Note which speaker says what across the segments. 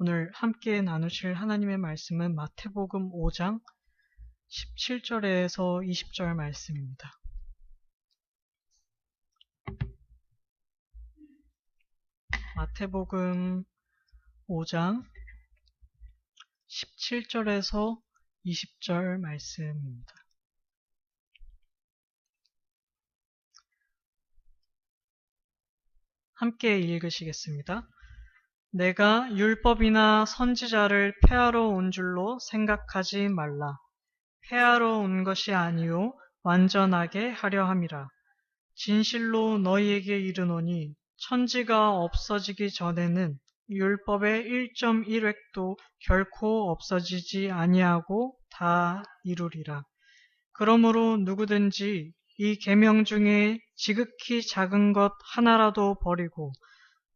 Speaker 1: 오늘 함께 나누실 하나님의 말씀은 마태복음 5장 17절에서 20절 말씀입니다. 마태복음 5장 17절에서 20절 말씀입니다. 함께 읽으시겠습니다. 내가 율법이나 선지자를 폐하러 온 줄로 생각하지 말라. 폐하러 온 것이 아니요 완전하게 하려 함이라. 진실로 너희에게 이르노니 천지가 없어지기 전에는 율법의 1.1획도 결코 없어지지 아니하고 다 이루리라. 그러므로 누구든지 이 계명 중에 지극히 작은 것 하나라도 버리고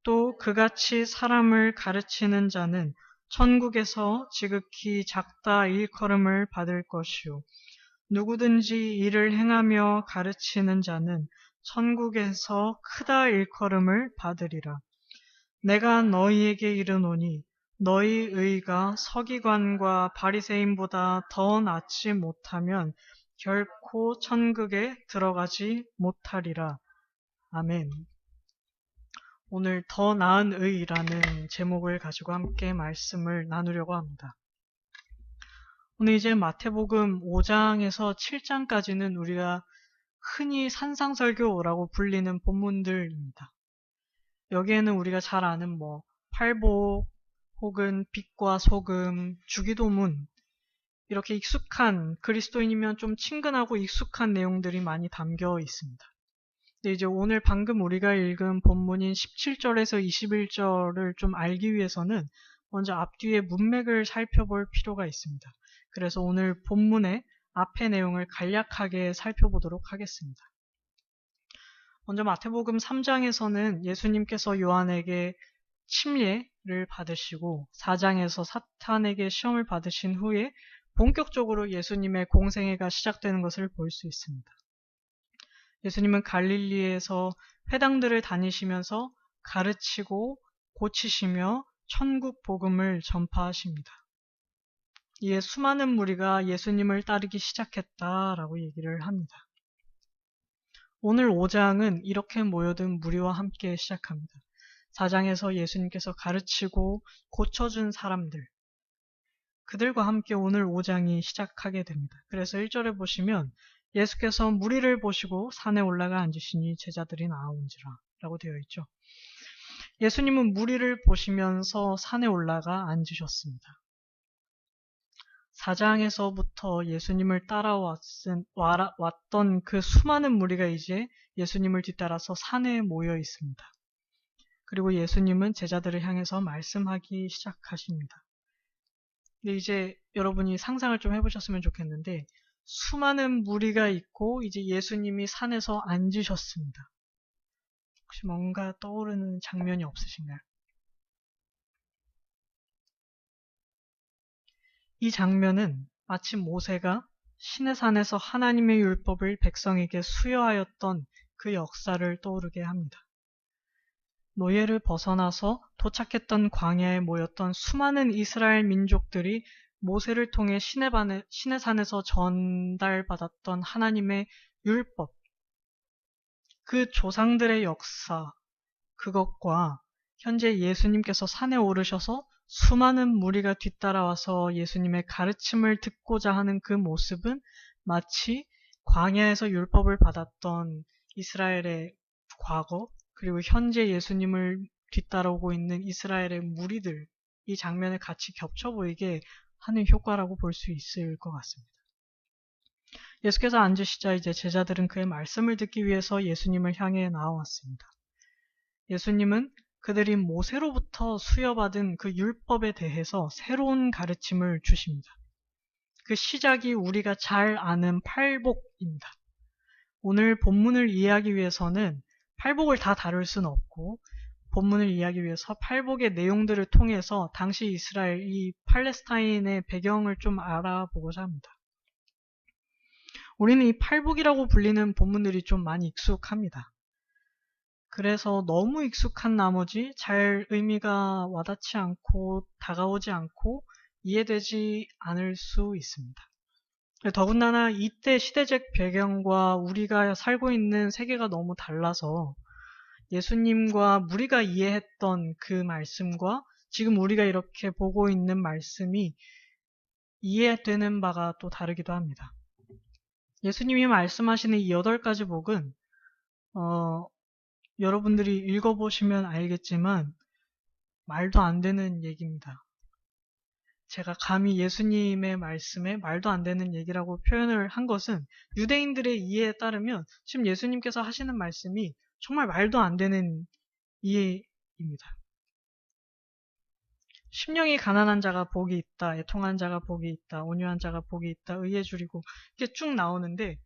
Speaker 1: 또 그같이 사람을 가르치는 자는 천국에서 지극히 작다 일컬음을 받을 것이요 누구든지 이를 행하며 가르치는 자는 천국에서 크다 일컬음을 받으리라. 내가 너희에게 이르노니 너희 의가 서기관과 바리새인보다 더 낫지 못하면 결코 천국에 들어가지 못하리라. 아멘. 오늘 더 나은 의라는 제목을 가지고 함께 말씀을 나누려고 합니다. 오늘 이제 마태복음 5장에서 7장까지는 우리가 흔히 산상설교라고 불리는 본문들입니다. 여기에는 우리가 잘 아는 팔복 혹은 빛과 소금, 주기도문 이렇게 익숙한 그리스도인이면 좀 친근하고 익숙한 내용들이 많이 담겨 있습니다. 근데 이제 오늘 방금 우리가 읽은 본문인 17절에서 21절을 좀 알기 위해서는 먼저 앞뒤의 문맥을 살펴볼 필요가 있습니다. 그래서 오늘 본문의 앞의 내용을 간략하게 살펴보도록 하겠습니다. 먼저 마태복음 3장에서는 예수님께서 요한에게 침례를 받으시고 4장에서 사탄에게 시험을 받으신 후에 본격적으로 예수님의 공생애가 시작되는 것을 볼 수 있습니다. 예수님은 갈릴리에서 회당들을 다니시면서 가르치고 고치시며 천국 복음을 전파하십니다. 이에 수많은 무리가 예수님을 따르기 시작했다라고 얘기를 합니다. 오늘 5장은 이렇게 모여든 무리와 함께 시작합니다. 4장에서 예수님께서 가르치고 고쳐준 사람들, 그들과 함께 오늘 5장이 시작하게 됩니다. 그래서 1절에 보시면 예수께서 무리를 보시고 산에 올라가 앉으시니 제자들이 나아온지라 라고 되어 있죠. 예수님은 무리를 보시면서 산에 올라가 앉으셨습니다. 4장에서부터 예수님을 따라왔던 그 수많은 무리가 이제 예수님을 뒤따라서 산에 모여 있습니다. 그리고 예수님은 제자들을 향해서 말씀하기 시작하십니다. 근데 이제 여러분이 상상을 좀 해보셨으면 좋겠는데 수많은 무리가 있고 이제 예수님이 산에서 앉으셨습니다. 혹시 뭔가 떠오르는 장면이 없으신가요? 이 장면은 마치 모세가 시내산에서 하나님의 율법을 백성에게 수여하였던 그 역사를 떠오르게 합니다. 노예를 벗어나서 도착했던 광야에 모였던 수많은 이스라엘 민족들이 모세를 통해 시내산에서 전달받았던 하나님의 율법, 그 조상들의 역사, 그것과 현재 예수님께서 산에 오르셔서 수많은 무리가 뒤따라와서 예수님의 가르침을 듣고자 하는 그 모습은 마치 광야에서 율법을 받았던 이스라엘의 과거, 그리고 현재 예수님을 뒤따라오고 있는 이스라엘의 무리들, 이 장면을 같이 겹쳐 보이게 하는 효과라고 볼 수 있을 것 같습니다. 예수께서 앉으시자 이제 제자들은 그의 말씀을 듣기 위해서 예수님을 향해 나아왔습니다. 예수님은 그들이 모세로부터 수여받은 그 율법에 대해서 새로운 가르침을 주십니다. 그 시작이 우리가 잘 아는 팔복입니다. 오늘 본문을 이해하기 위해서는 팔복을 다 다룰 수는 없고 본문을 이해하기 위해서 팔복의 내용들을 통해서 당시 이스라엘, 이 팔레스타인의 배경을 좀 알아보고자 합니다. 우리는 이 팔복이라고 불리는 본문들이 좀 많이 익숙합니다. 그래서 너무 익숙한 나머지 잘 의미가 와닿지 않고 다가오지 않고 이해되지 않을 수 있습니다. 더군다나 이때 시대적 배경과 우리가 살고 있는 세계가 너무 달라서 예수님과 우리가 이해했던 그 말씀과 지금 우리가 이렇게 보고 있는 말씀이 이해되는 바가 또 다르기도 합니다. 예수님이 말씀하시는 이 8가지 복은 여러분들이 읽어보시면 알겠지만 말도 안 되는 얘기입니다. 제가 감히 예수님의 말씀에 말도 안 되는 얘기라고 표현을 한 것은 유대인들의 이해에 따르면 지금 예수님께서 하시는 말씀이 정말 말도 안 되는 이해입니다. 심령이 가난한 자가 복이 있다, 애통한 자가 복이 있다, 온유한 자가 복이 있다, 의에 줄이고 이렇게 쭉 나오는데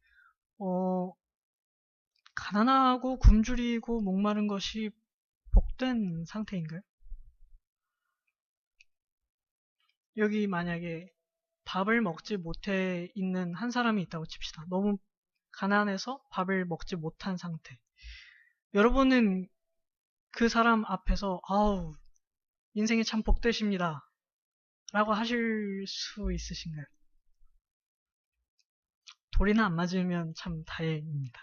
Speaker 1: 가난하고 굶주리고 목마른 것이 복된 상태인가요? 여기 만약에 밥을 먹지 못해 있는 한 사람이 있다고 칩시다. 너무 가난해서 밥을 먹지 못한 상태. 여러분은 그 사람 앞에서 아우 인생이 참 복되십니다 라고 하실 수 있으신가요? 돌이나 안 맞으면 참 다행입니다.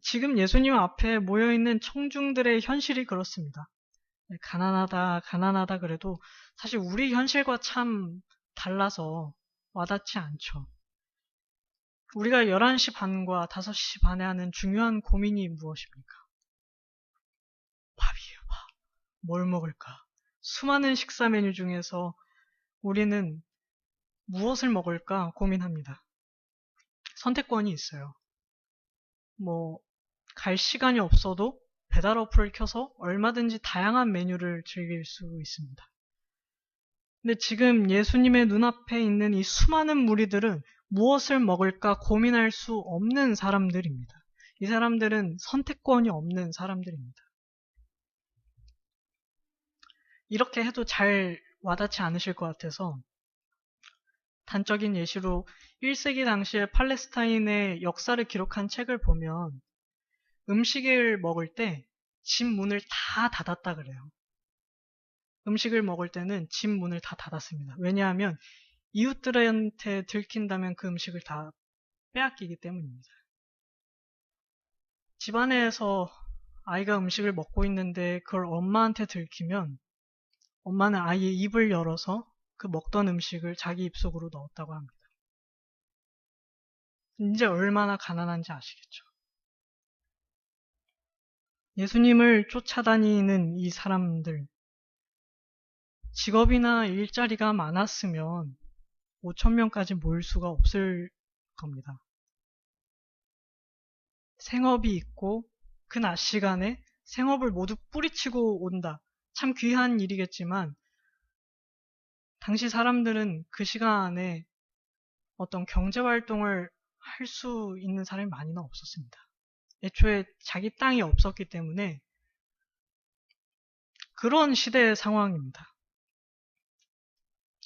Speaker 1: 지금 예수님 앞에 모여있는 청중들의 현실이 그렇습니다. 가난하다, 가난하다 그래도 사실 우리 현실과 참 달라서 와닿지 않죠. 우리가 11시 반과 5시 반에 하는 중요한 고민이 무엇입니까? 밥이에요, 밥. 뭘 먹을까? 수많은 식사 메뉴 중에서 우리는 무엇을 먹을까 고민합니다. 선택권이 있어요. 갈 시간이 없어도 배달 어플을 켜서 얼마든지 다양한 메뉴를 즐길 수 있습니다. 근데 지금 예수님의 눈앞에 있는 이 수많은 무리들은 무엇을 먹을까 고민할 수 없는 사람들입니다. 이 사람들은 선택권이 없는 사람들입니다. 이렇게 해도 잘 와닿지 않으실 것 같아서 단적인 예시로 1세기 당시에 팔레스타인의 역사를 기록한 책을 보면 음식을 먹을 때 집 문을 다 닫았다 그래요. 음식을 먹을 때는 집 문을 다 닫았습니다. 왜냐하면 이웃들한테 들킨다면 그 음식을 다 빼앗기기 때문입니다. 집안에서 아이가 음식을 먹고 있는데 그걸 엄마한테 들키면 엄마는 아이의 입을 열어서 그 먹던 음식을 자기 입속으로 넣었다고 합니다. 이제 얼마나 가난한지 아시겠죠? 예수님을 쫓아다니는 이 사람들, 직업이나 일자리가 많았으면 5,000명까지 모일 수가 없을 겁니다. 생업이 있고 그 낮 시간에 생업을 모두 뿌리치고 온다. 참 귀한 일이겠지만 당시 사람들은 그 시간에 어떤 경제활동을 할 수 있는 사람이 많이는 없었습니다. 애초에 자기 땅이 없었기 때문에 그런 시대의 상황입니다.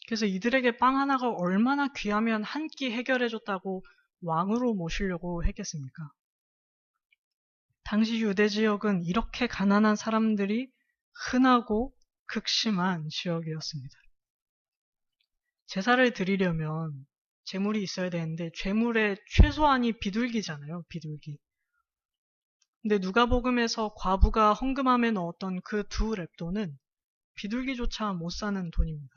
Speaker 1: 그래서 이들에게 빵 하나가 얼마나 귀하면 한 끼 해결해줬다고 왕으로 모시려고 했겠습니까? 당시 유대 지역은 이렇게 가난한 사람들이 흔하고 극심한 지역이었습니다. 제사를 드리려면 재물이 있어야 되는데 재물의 최소한이 비둘기잖아요. 비둘기. 근데 누가복음에서 과부가 헌금함에 넣었던 그 2렙돈은 비둘기조차 못 사는 돈입니다.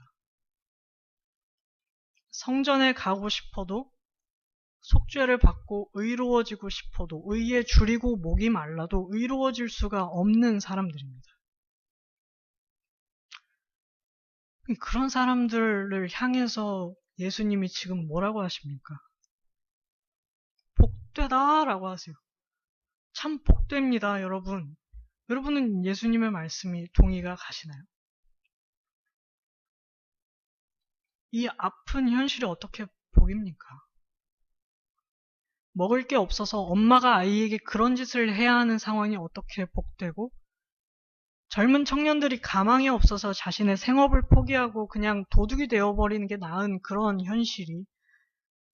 Speaker 1: 성전에 가고 싶어도 속죄를 받고 의로워지고 싶어도 의에 줄이고 목이 말라도 의로워질 수가 없는 사람들입니다. 그런 사람들을 향해서 예수님이 지금 뭐라고 하십니까? 복되다라고 하세요. 참 복됩니다, 여러분. 여러분은 예수님의 말씀이 동의가 가시나요? 이 아픈 현실이 어떻게 복입니까? 먹을 게 없어서 엄마가 아이에게 그런 짓을 해야 하는 상황이 어떻게 복되고 젊은 청년들이 가망이 없어서 자신의 생업을 포기하고 그냥 도둑이 되어버리는 게 나은 그런 현실이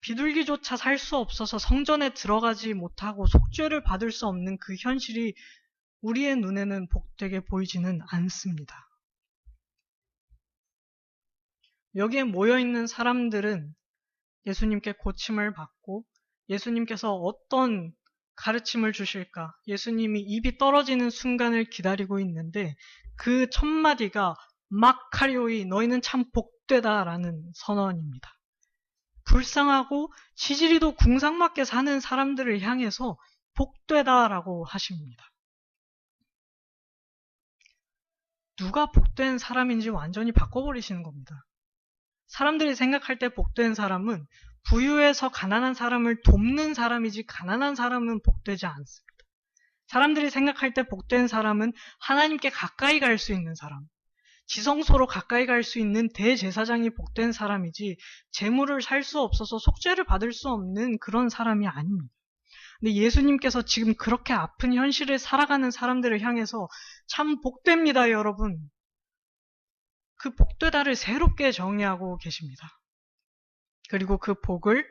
Speaker 1: 비둘기조차 살 수 없어서 성전에 들어가지 못하고 속죄를 받을 수 없는 그 현실이 우리의 눈에는 복되게 보이지는 않습니다. 여기에 모여있는 사람들은 예수님께 고침을 받고 예수님께서 어떤 가르침을 주실까? 예수님이 입이 떨어지는 순간을 기다리고 있는데 그 첫 마디가 마카리오이 너희는 참 복되다라는 선언입니다. 불쌍하고 지지리도 궁상맞게 사는 사람들을 향해서 복되다라고 하십니다. 누가 복된 사람인지 완전히 바꿔버리시는 겁니다. 사람들이 생각할 때 복된 사람은 부유해서 가난한 사람을 돕는 사람이지 가난한 사람은 복되지 않습니다. 사람들이 생각할 때 복된 사람은 하나님께 가까이 갈 수 있는 사람, 지성소로 가까이 갈 수 있는 대제사장이 복된 사람이지 재물을 살 수 없어서 속죄를 받을 수 없는 그런 사람이 아닙니다. 근데 예수님께서 지금 그렇게 아픈 현실을 살아가는 사람들을 향해서 참 복됩니다, 여러분. 그 복되다를 새롭게 정의하고 계십니다. 그리고 그 복을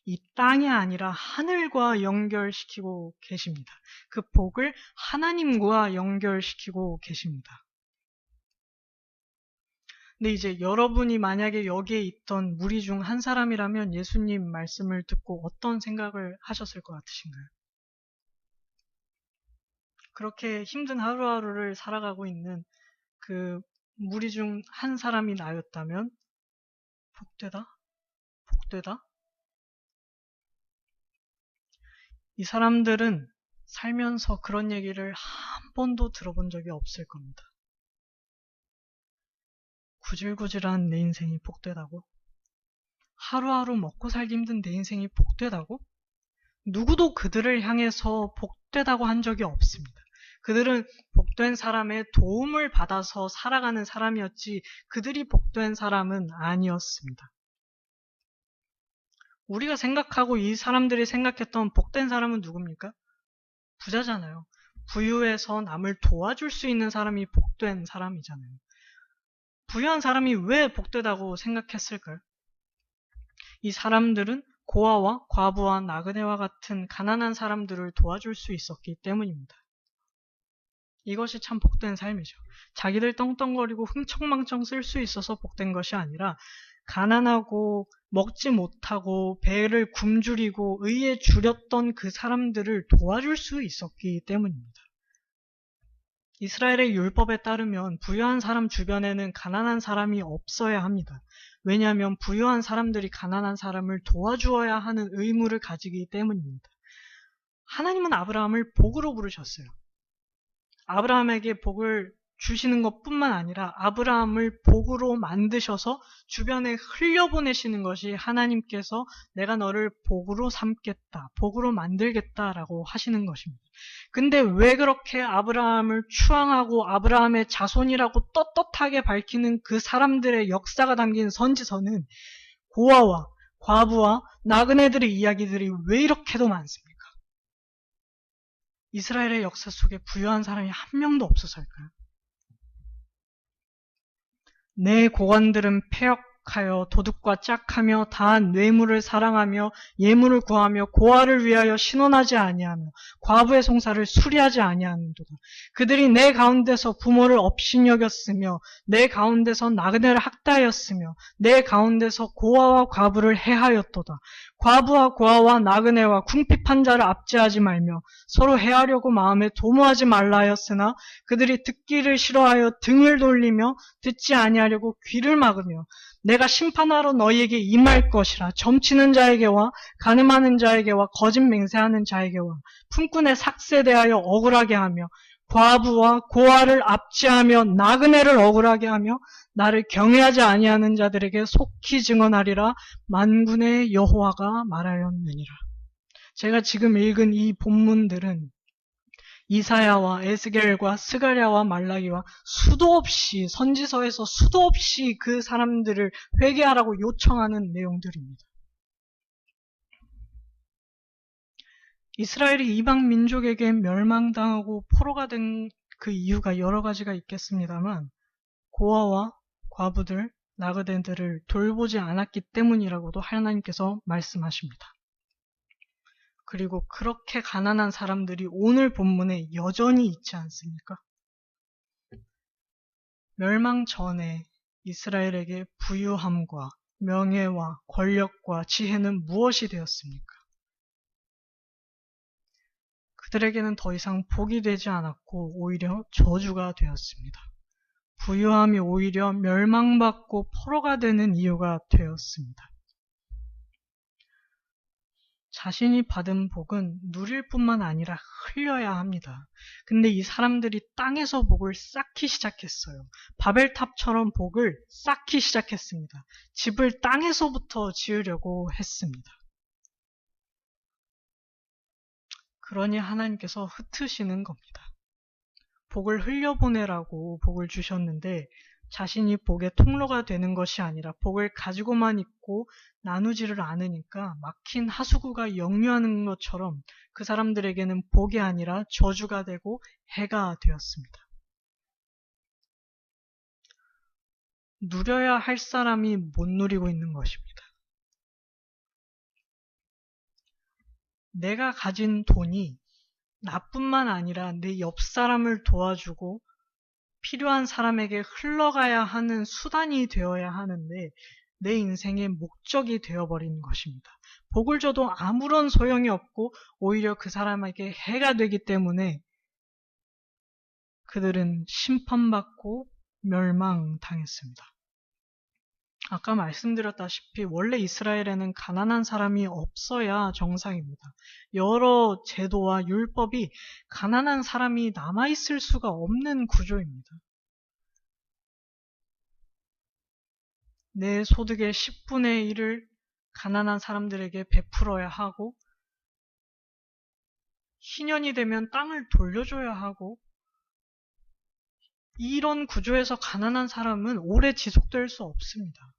Speaker 1: 이 땅이 아니라 하늘과 연결시키고 계십니다. 그 복을 하나님과 연결시키고 계십니다. 근데 이제 여러분이 만약에 여기에 있던 무리 중 한 사람이라면 예수님 말씀을 듣고 어떤 생각을 하셨을 것 같으신가요? 그렇게 힘든 하루하루를 살아가고 있는 그 무리 중 한 사람이 나였다면 복되다? 복되다? 이 사람들은 살면서 그런 얘기를 한 번도 들어본 적이 없을 겁니다. 구질구질한 내 인생이 복되다고? 하루하루 먹고 살기 힘든 내 인생이 복되다고? 누구도 그들을 향해서 복되다고 한 적이 없습니다. 그들은 복된 사람의 도움을 받아서 살아가는 사람이었지 그들이 복된 사람은 아니었습니다. 우리가 생각하고 이 사람들이 생각했던 복된 사람은 누굽니까? 부자잖아요. 부유해서 남을 도와줄 수 있는 사람이 복된 사람이잖아요. 부유한 사람이 왜 복되다고 생각했을까요? 이 사람들은 고아와 과부와 나그네와 같은 가난한 사람들을 도와줄 수 있었기 때문입니다. 이것이 참 복된 삶이죠. 자기들 떵떵거리고 흥청망청 쓸 수 있어서 복된 것이 아니라 가난하고 먹지 못하고 배를 굶주리고 의에 주렸던 그 사람들을 도와줄 수 있었기 때문입니다. 이스라엘의 율법에 따르면 부유한 사람 주변에는 가난한 사람이 없어야 합니다. 왜냐하면 부유한 사람들이 가난한 사람을 도와주어야 하는 의무를 가지기 때문입니다. 하나님은 아브라함을 복으로 부르셨어요. 아브라함에게 복을 주시는 것뿐만 아니라 아브라함을 복으로 만드셔서 주변에 흘려보내시는 것이 하나님께서 내가 너를 복으로 삼겠다, 복으로 만들겠다라고 하시는 것입니다. 근데 왜 그렇게 아브라함을 추앙하고 아브라함의 자손이라고 떳떳하게 밝히는 그 사람들의 역사가 담긴 선지서는 고아와 과부와 나그네들의 이야기들이 왜 이렇게도 많습니까? 이스라엘의 역사 속에 부유한 사람이 한 명도 없어서일까요? 내 고관들은 패역하여 도둑과 짝하며 다 뇌물을 사랑하며 예물을 구하며 고아를 위하여 신원하지 아니하며 과부의 송사를 수리하지 아니하는도다. 그들이 내 가운데서 부모를 업신여겼으며 내 가운데서 나그네를 학대하였으며 내 가운데서 고아와 과부를 해하였도다. 과부와 고아와 나그네와 궁핍한 자를 압제하지 말며 서로 해하려고 마음에 도모하지 말라 하였으나 그들이 듣기를 싫어하여 등을 돌리며 듣지 아니하려고 귀를 막으며 내가 심판하러 너희에게 임할 것이라. 점치는 자에게와 간음하는 자에게와 거짓 맹세하는 자에게와 품꾼의 삭세에 대하여 억울하게 하며 과부와 고아를 압제하며 나그네를 억울하게 하며 나를 경외하지 아니하는 자들에게 속히 증언하리라. 만군의 여호와가 말하였느니라. 제가 지금 읽은 이 본문들은 이사야와 에스겔과 스가랴와 말라기와 수도 없이 선지서에서 수도 없이 그 사람들을 회개하라고 요청하는 내용들입니다. 이스라엘이 이방 민족에게 멸망당하고 포로가 된 그 이유가 여러 가지가 있겠습니다만 고아와 과부들, 나그네들을 돌보지 않았기 때문이라고도 하나님께서 말씀하십니다. 그리고 그렇게 가난한 사람들이 오늘 본문에 여전히 있지 않습니까? 멸망 전에 이스라엘에게 부유함과 명예와 권력과 지혜는 무엇이 되었습니까? 그들에게는 더 이상 복이 되지 않았고 오히려 저주가 되었습니다. 부유함이 오히려 멸망받고 포로가 되는 이유가 되었습니다. 자신이 받은 복은 누릴 뿐만 아니라 흘려야 합니다. 근데 이 사람들이 땅에서 복을 쌓기 시작했어요. 바벨탑처럼 복을 쌓기 시작했습니다. 집을 땅에서부터 지으려고 했습니다. 그러니 하나님께서 흩으시는 겁니다. 복을 흘려보내라고 복을 주셨는데 자신이 복의 통로가 되는 것이 아니라 복을 가지고만 있고 나누지를 않으니까 막힌 하수구가 역류하는 것처럼 그 사람들에게는 복이 아니라 저주가 되고 해가 되었습니다. 누려야 할 사람이 못 누리고 있는 것입니다. 내가 가진 돈이 나뿐만 아니라 내 옆 사람을 도와주고 필요한 사람에게 흘러가야 하는 수단이 되어야 하는데 내 인생의 목적이 되어버린 것입니다. 복을 줘도 아무런 소용이 없고 오히려 그 사람에게 해가 되기 때문에 그들은 심판받고 멸망당했습니다. 아까 말씀드렸다시피 원래 이스라엘에는 가난한 사람이 없어야 정상입니다. 여러 제도와 율법이 가난한 사람이 남아있을 수가 없는 구조입니다. 내 소득의 10분의 1을 가난한 사람들에게 베풀어야 하고 희년이 되면 땅을 돌려줘야 하고 이런 구조에서 가난한 사람은 오래 지속될 수 없습니다.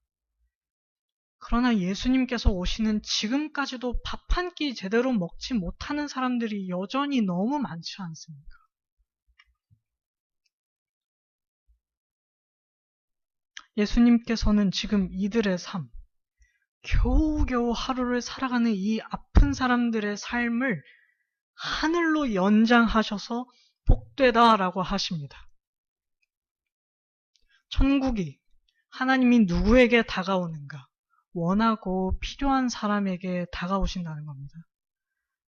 Speaker 1: 그러나 예수님께서 오시는 지금까지도 밥 한 끼 제대로 먹지 못하는 사람들이 여전히 너무 많지 않습니까? 예수님께서는 지금 이들의 삶, 겨우겨우 하루를 살아가는 이 아픈 사람들의 삶을 하늘로 연장하셔서 복되다라고 하십니다. 천국이 하나님이 누구에게 다가오는가? 원하고 필요한 사람에게 다가오신다는 겁니다.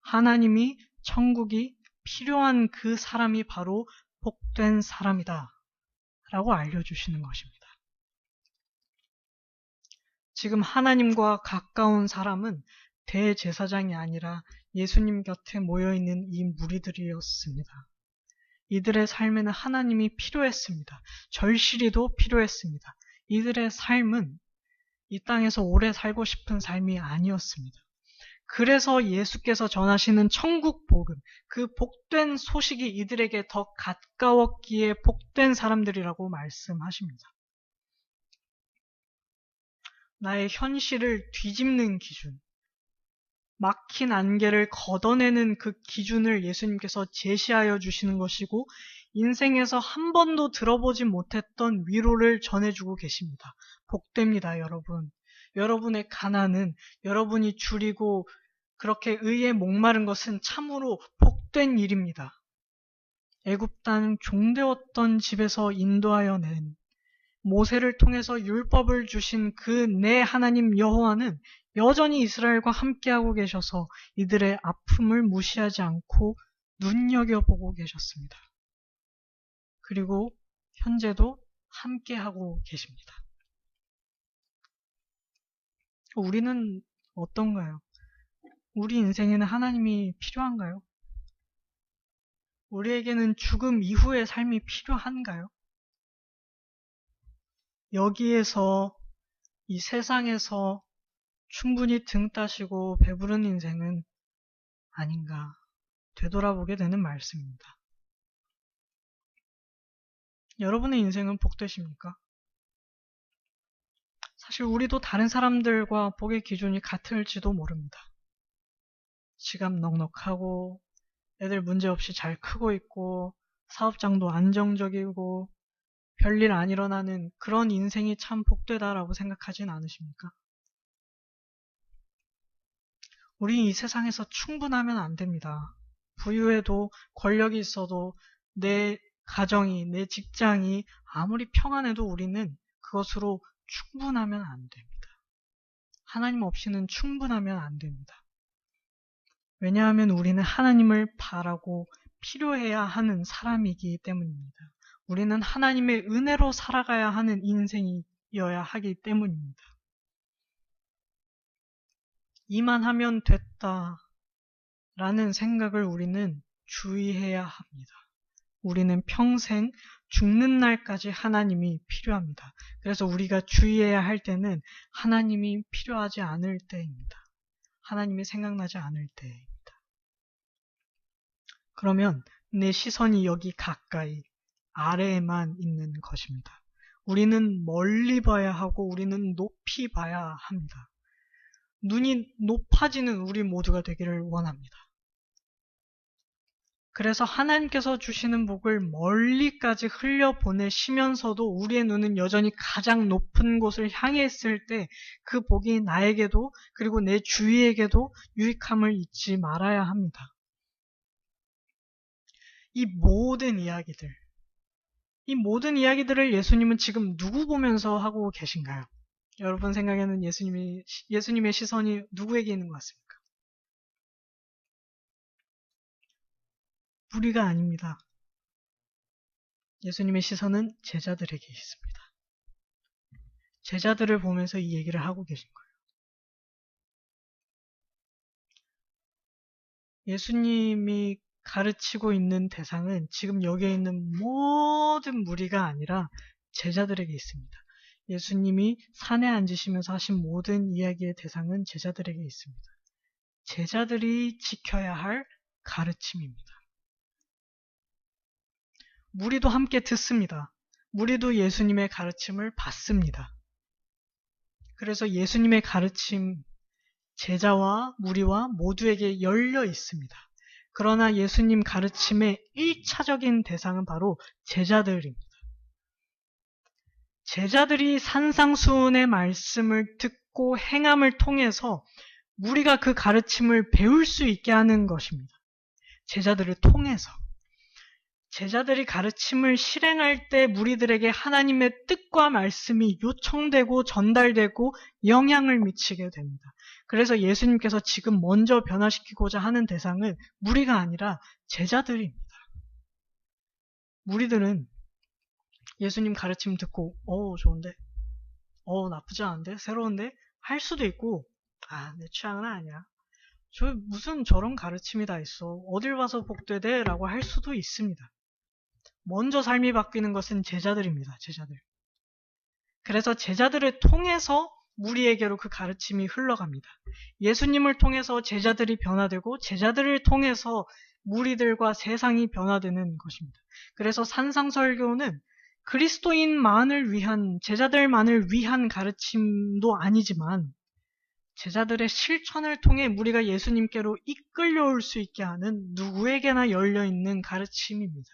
Speaker 1: 하나님이 천국이 필요한 그 사람이 바로 복된 사람이다 라고 알려주시는 것입니다. 지금 하나님과 가까운 사람은 대제사장이 아니라 예수님 곁에 모여있는 이 무리들이었습니다. 이들의 삶에는 하나님이 필요했습니다. 절실히도 필요했습니다. 이들의 삶은 이 땅에서 오래 살고 싶은 삶이 아니었습니다. 그래서 예수께서 전하시는 천국 복음, 그 복된 소식이 이들에게 더 가까웠기에 복된 사람들이라고 말씀하십니다. 나의 현실을 뒤집는 기준, 막힌 안개를 걷어내는 그 기준을 예수님께서 제시하여 주시는 것이고 인생에서 한 번도 들어보지 못했던 위로를 전해주고 계십니다. 복됩니다, 여러분. 여러분의 가난은 여러분이 줄이고 그렇게 의에 목마른 것은 참으로 복된 일입니다. 애굽 땅 종되었던 집에서 인도하여 낸 모세를 통해서 율법을 주신 그 내 하나님 여호와는 여전히 이스라엘과 함께하고 계셔서 이들의 아픔을 무시하지 않고 눈여겨보고 계셨습니다. 그리고 현재도 함께하고 계십니다. 우리는 어떤가요? 우리 인생에는 하나님이 필요한가요? 우리에게는 죽음 이후의 삶이 필요한가요? 여기에서 이 세상에서 충분히 등 따시고 배부른 인생은 아닌가 되돌아보게 되는 말씀입니다. 여러분의 인생은 복되십니까? 사실 우리도 다른 사람들과 복의 기준이 같을지도 모릅니다. 지갑 넉넉하고 애들 문제없이 잘 크고 있고 사업장도 안정적이고 별일 안 일어나는 그런 인생이 참 복되다라고 생각하진 않으십니까? 우리 이 세상에서 충분하면 안 됩니다. 부유해도 권력이 있어도 내 가정이, 내 직장이 아무리 평안해도 우리는 그것으로 충분하면 안 됩니다. 하나님 없이는 충분하면 안 됩니다. 왜냐하면 우리는 하나님을 바라고 필요해야 하는 사람이기 때문입니다. 우리는 하나님의 은혜로 살아가야 하는 인생이어야 하기 때문입니다. 이만하면 됐다라는 생각을 우리는 주의해야 합니다. 우리는 평생 죽는 날까지 하나님이 필요합니다. 그래서 우리가 주의해야 할 때는 하나님이 필요하지 않을 때입니다. 하나님이 생각나지 않을 때입니다. 그러면 내 시선이 여기 가까이 아래에만 있는 것입니다. 우리는 멀리 봐야 하고 우리는 높이 봐야 합니다. 눈이 높아지는 우리 모두가 되기를 원합니다. 그래서 하나님께서 주시는 복을 멀리까지 흘려보내시면서도 우리의 눈은 여전히 가장 높은 곳을 향해 있을 때 그 복이 나에게도 그리고 내 주위에게도 유익함을 잊지 말아야 합니다. 이 모든 이야기들을 예수님은 지금 누구 보면서 하고 계신가요? 여러분 생각에는 예수님의 시선이 누구에게 있는 것 같습니까? 우리가 아닙니다. 예수님의 시선은 제자들에게 있습니다. 제자들을 보면서 이 얘기를 하고 계신 거예요. 예수님이 가르치고 있는 대상은 지금 여기에 있는 모든 무리가 아니라 제자들에게 있습니다. 예수님이 산에 앉으시면서 하신 모든 이야기의 대상은 제자들에게 있습니다. 제자들이 지켜야 할 가르침입니다. 무리도 함께 듣습니다. 무리도 예수님의 가르침을 받습니다. 그래서 예수님의 가르침, 제자와 무리와 모두에게 열려 있습니다. 그러나 예수님 가르침의 1차적인 대상은 바로 제자들입니다. 제자들이 산상수훈의 말씀을 듣고 행함을 통해서 우리가 그 가르침을 배울 수 있게 하는 것입니다. 제자들을 통해서. 제자들이 가르침을 실행할 때 무리들에게 하나님의 뜻과 말씀이 요청되고 전달되고 영향을 미치게 됩니다. 그래서 예수님께서 지금 먼저 변화시키고자 하는 대상은 무리가 아니라 제자들입니다. 무리들은 예수님 가르침 듣고 좋은데? 나쁘지 않은데? 새로운데? 할 수도 있고 내 취향은 아니야. 무슨 저런 가르침이 다 있어. 어딜 봐서 복되대? 라고 할 수도 있습니다. 먼저 삶이 바뀌는 것은 제자들입니다. 제자들. 그래서 제자들을 통해서 무리에게로 그 가르침이 흘러갑니다. 예수님을 통해서 제자들이 변화되고 제자들을 통해서 무리들과 세상이 변화되는 것입니다. 그래서 산상설교는 그리스도인만을 위한, 제자들만을 위한 가르침도 아니지만 제자들의 실천을 통해 우리가 예수님께로 이끌려올 수 있게 하는 누구에게나 열려있는 가르침입니다.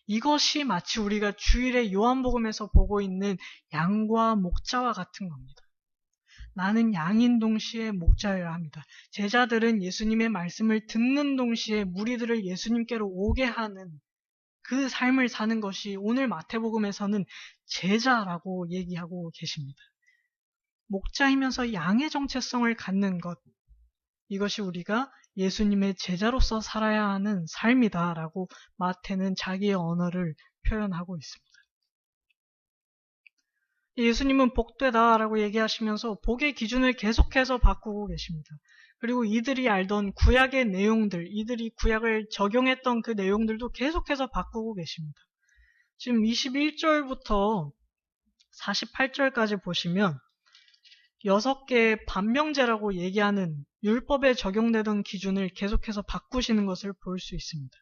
Speaker 1: 이것이 마치 우리가 주일에 요한복음에서 보고 있는 양과 목자와 같은 겁니다. 나는 양인 동시에 목자여야 합니다. 제자들은 예수님의 말씀을 듣는 동시에 무리들을 예수님께로 오게 하는 그 삶을 사는 것이 오늘 마태복음에서는 제자라고 얘기하고 계십니다. 목자이면서 양의 정체성을 갖는 것, 이것이 우리가 예수님의 제자로서 살아야 하는 삶이다라고 마태는 자기의 언어를 표현하고 있습니다. 예수님은 복되다라고 얘기하시면서 복의 기준을 계속해서 바꾸고 계십니다. 그리고 이들이 알던 구약의 내용들, 이들이 구약을 적용했던 그 내용들도 계속해서 바꾸고 계십니다. 지금 21절부터 48절까지 보시면 6개의 반명제라고 얘기하는 율법에 적용되던 기준을 계속해서 바꾸시는 것을 볼 수 있습니다.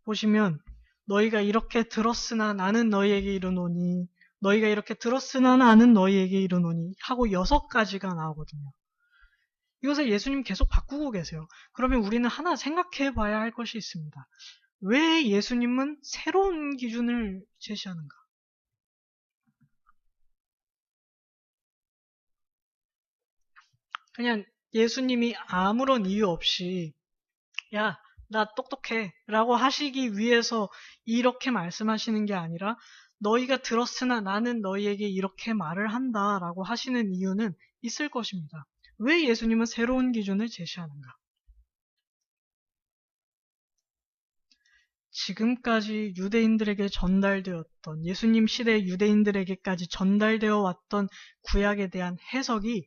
Speaker 1: 보시면 너희가 이렇게 들었으나 나는 너희에게 이르노니, 너희가 이렇게 들었으나 나는 너희에게 이르노니 하고 6가지가 나오거든요. 이것을 예수님 계속 바꾸고 계세요. 그러면 우리는 하나 생각해 봐야 할 것이 있습니다. 왜 예수님은 새로운 기준을 제시하는가? 그냥 예수님이 아무런 이유 없이 야, 나 똑똑해 라고 하시기 위해서 이렇게 말씀하시는 게 아니라 너희가 들었으나 나는 너희에게 이렇게 말을 한다 라고 하시는 이유는 있을 것입니다. 왜 예수님은 새로운 기준을 제시하는가? 지금까지 유대인들에게 전달되었던, 예수님 시대 유대인들에게까지 전달되어 왔던 구약에 대한 해석이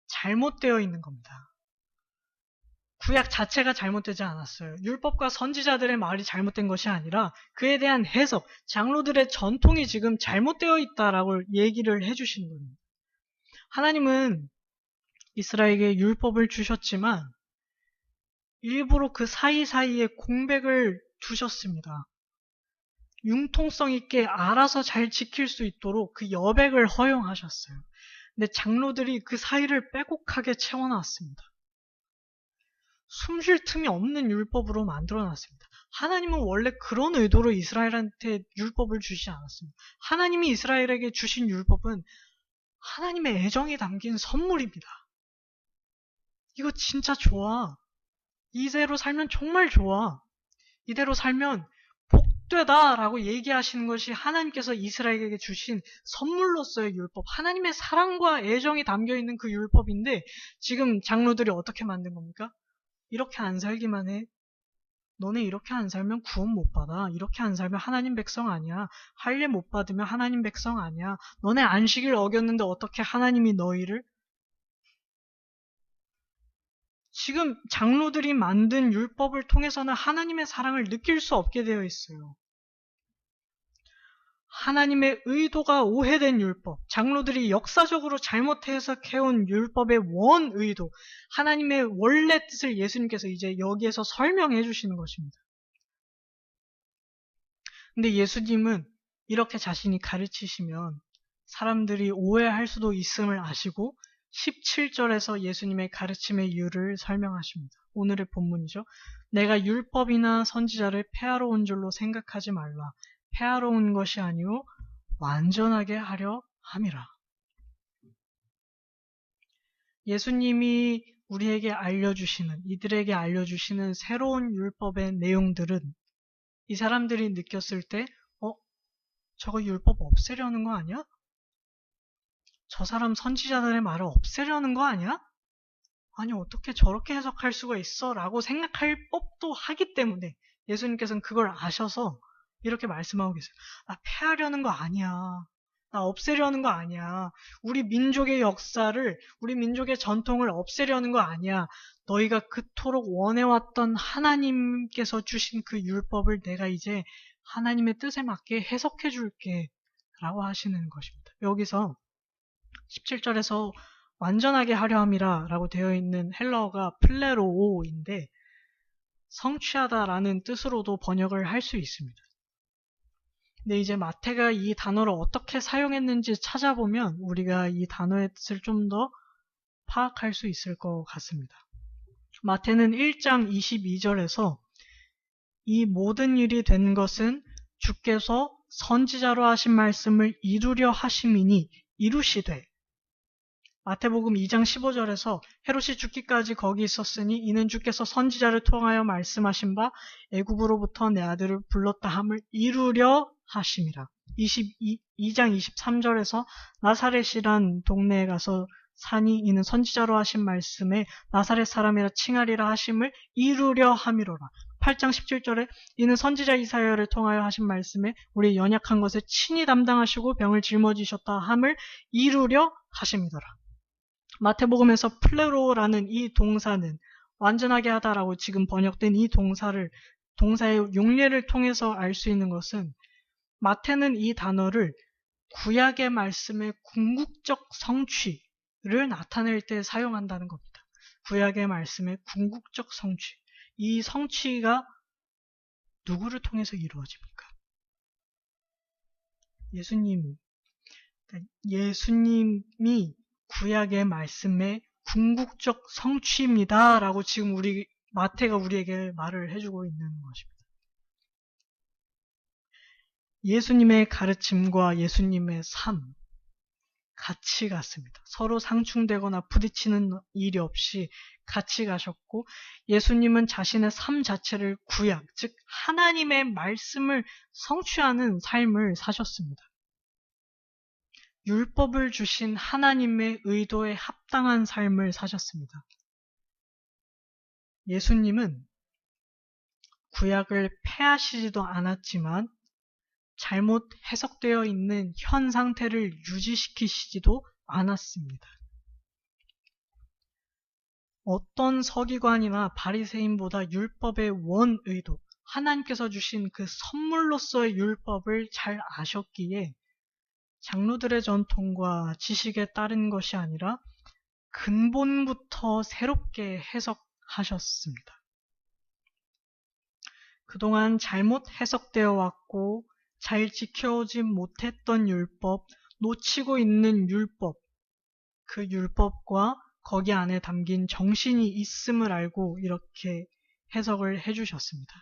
Speaker 1: 잘못되어 있는 겁니다. 구약 자체가 잘못되지 않았어요. 율법과 선지자들의 말이 잘못된 것이 아니라 그에 대한 해석, 장로들의 전통이 지금 잘못되어 있다라고 얘기를 해주시는 겁니다. 하나님은 이스라엘에게 율법을 주셨지만 일부러 그 사이사이에 공백을 두셨습니다. 융통성 있게 알아서 잘 지킬 수 있도록 그 여백을 허용하셨어요. 근데 장로들이 그 사이를 빼곡하게 채워놨습니다. 숨 쉴 틈이 없는 율법으로 만들어놨습니다. 하나님은 원래 그런 의도로 이스라엘한테 율법을 주시지 않았습니다. 하나님이 이스라엘에게 주신 율법은 하나님의 애정이 담긴 선물입니다. 이거 진짜 좋아. 이대로 살면 정말 좋아. 이대로 살면 복되다라고 얘기하시는 것이 하나님께서 이스라엘에게 주신 선물로서의 율법, 하나님의 사랑과 애정이 담겨있는 그 율법인데 지금 장로들이 어떻게 만든 겁니까? 이렇게 안 살기만 해. 너네 이렇게 안 살면 구원 못 받아. 이렇게 안 살면 하나님 백성 아니야. 할례 못 받으면 하나님 백성 아니야. 너네 안식일 어겼는데 어떻게 하나님이 너희를? 지금 장로들이 만든 율법을 통해서는 하나님의 사랑을 느낄 수 없게 되어 있어요. 하나님의 의도가 오해된 율법, 장로들이 역사적으로 잘못 해석해온 율법의 원 의도, 하나님의 원래 뜻을 예수님께서 이제 여기에서 설명해 주시는 것입니다. 근데 예수님은 이렇게 자신이 가르치시면 사람들이 오해할 수도 있음을 아시고 17절에서 예수님의 가르침의 이유를 설명하십니다. 오늘의 본문이죠. 내가 율법이나 선지자를 폐하러 온 줄로 생각하지 말라. 폐하러 온 것이 아니오 완전하게 하려 함이라. 예수님이 우리에게 알려주시는, 이들에게 알려주시는 새로운 율법의 내용들은 이 사람들이 느꼈을 때 저거 율법 없애려는 거 아니야? 저 사람 선지자들의 말을 없애려는 거 아니야? 아니 어떻게 저렇게 해석할 수가 있어? 라고 생각할 법도 하기 때문에 예수님께서는 그걸 아셔서 이렇게 말씀하고 계세요. 나 폐하려는 거 아니야. 나 없애려는 거 아니야. 우리 민족의 역사를, 우리 민족의 전통을 없애려는 거 아니야. 너희가 그토록 원해왔던 하나님께서 주신 그 율법을 내가 이제 하나님의 뜻에 맞게 해석해 줄게 라고 하시는 것입니다. 여기서 17절에서 완전하게 하려 함이라 라고 되어 있는 헬라어가 플레로오인데 성취하다라는 뜻으로도 번역을 할 수 있습니다. 근데 이제 마태가 이 단어를 어떻게 사용했는지 찾아보면 우리가 이 단어의 뜻을 좀 더 파악할 수 있을 것 같습니다. 마태는 1장 22절에서 이 모든 일이 된 것은 주께서 선지자로 하신 말씀을 이루려 하심이니 이루시되, 마태복음 2장 15절에서 헤롯이 죽기까지 거기 있었으니 이는 주께서 선지자를 통하여 말씀하신 바 애굽으로부터 내 아들을 불렀다 함을 이루려 하심이라. 2장 23절에서 나사렛이란 동네에 가서 사니 이는 선지자로 하신 말씀에 나사렛 사람이라 칭하리라 하심을 이루려 함이로라. 8장 17절에 이는 선지자 이사야를 통하여 하신 말씀에 우리 연약한 것에 친히 담당하시고 병을 짊어지셨다 함을 이루려 하심이더라. 마태복음에서 플레로라는 이 동사는 완전하게 하다라고 지금 번역된 이 동사의 용례를 통해서 알 수 있는 것은 마태는 이 단어를 구약의 말씀의 궁극적 성취를 나타낼 때 사용한다는 겁니다. 구약의 말씀의 궁극적 성취. 이 성취가 누구를 통해서 이루어집니까? 예수님이 구약의 말씀의 궁극적 성취입니다. 라고 지금 마태가 우리에게 말을 해주고 있는 것입니다. 예수님의 가르침과 예수님의 삶, 같이 갔습니다. 서로 상충되거나 부딪히는 일이 없이 같이 가셨고, 예수님은 자신의 삶 자체를 구약, 즉 하나님의 말씀을 성취하는 삶을 사셨습니다. 율법을 주신 하나님의 의도에 합당한 삶을 사셨습니다. 예수님은 구약을 폐하시지도 않았지만 잘못 해석되어 있는 현 상태를 유지시키시지도 않았습니다. 어떤 서기관이나 바리새인보다 율법의 원 의도, 하나님께서 주신 그 선물로서의 율법을 잘 아셨기에 장로들의 전통과 지식에 따른 것이 아니라 근본부터 새롭게 해석하셨습니다. 그동안 잘못 해석되어 왔고 잘 지켜오지 못했던 율법, 놓치고 있는 율법, 그 율법과 거기 안에 담긴 정신이 있음을 알고 이렇게 해석을 해주셨습니다.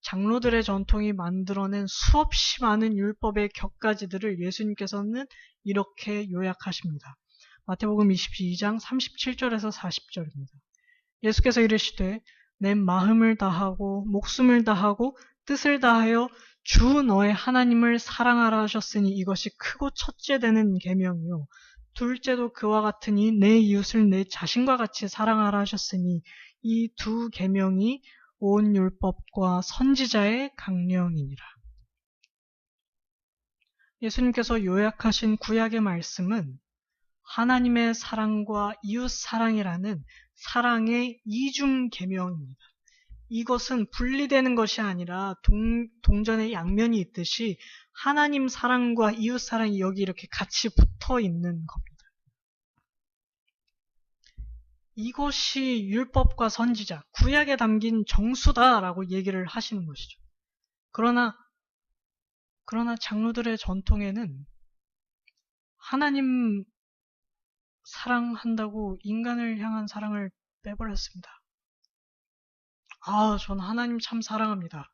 Speaker 1: 장로들의 전통이 만들어낸 수없이 많은 율법의 격가지들을 예수님께서는 이렇게 요약하십니다. 마태복음 22장 37절에서 40절입니다. 예수께서 이르시되 내 마음을 다하고 목숨을 다하고 뜻을 다하여 주 너의 하나님을 사랑하라 하셨으니 이것이 크고 첫째 되는 계명이요 둘째도 그와 같으니 내 이웃을 내 자신과 같이 사랑하라 하셨으니 이 두 계명이 온 율법과 선지자의 강령이니라. 예수님께서 요약하신 구약의 말씀은 하나님의 사랑과 이웃 사랑이라는 사랑의 이중 계명입니다. 이것은 분리되는 것이 아니라 동전의 양면이 있듯이 하나님 사랑과 이웃 사랑이 여기 이렇게 같이 붙어 있는 겁니다. 이것이 율법과 선지자, 구약에 담긴 정수다라고 얘기를 하시는 것이죠. 그러나 장로들의 전통에는 하나님 사랑한다고 인간을 향한 사랑을 빼버렸습니다. 전 하나님 참 사랑합니다.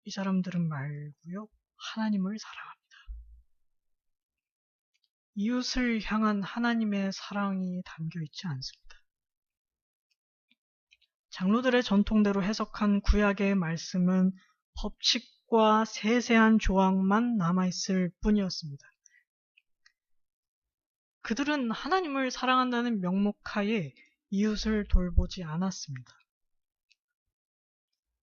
Speaker 1: 이 사람들은 말고요. 하나님을 사랑합니다. 이웃을 향한 하나님의 사랑이 담겨 있지 않습니다. 장로들의 전통대로 해석한 구약의 말씀은 법칙과 세세한 조항만 남아있을 뿐이었습니다. 그들은 하나님을 사랑한다는 명목하에 이웃을 돌보지 않았습니다.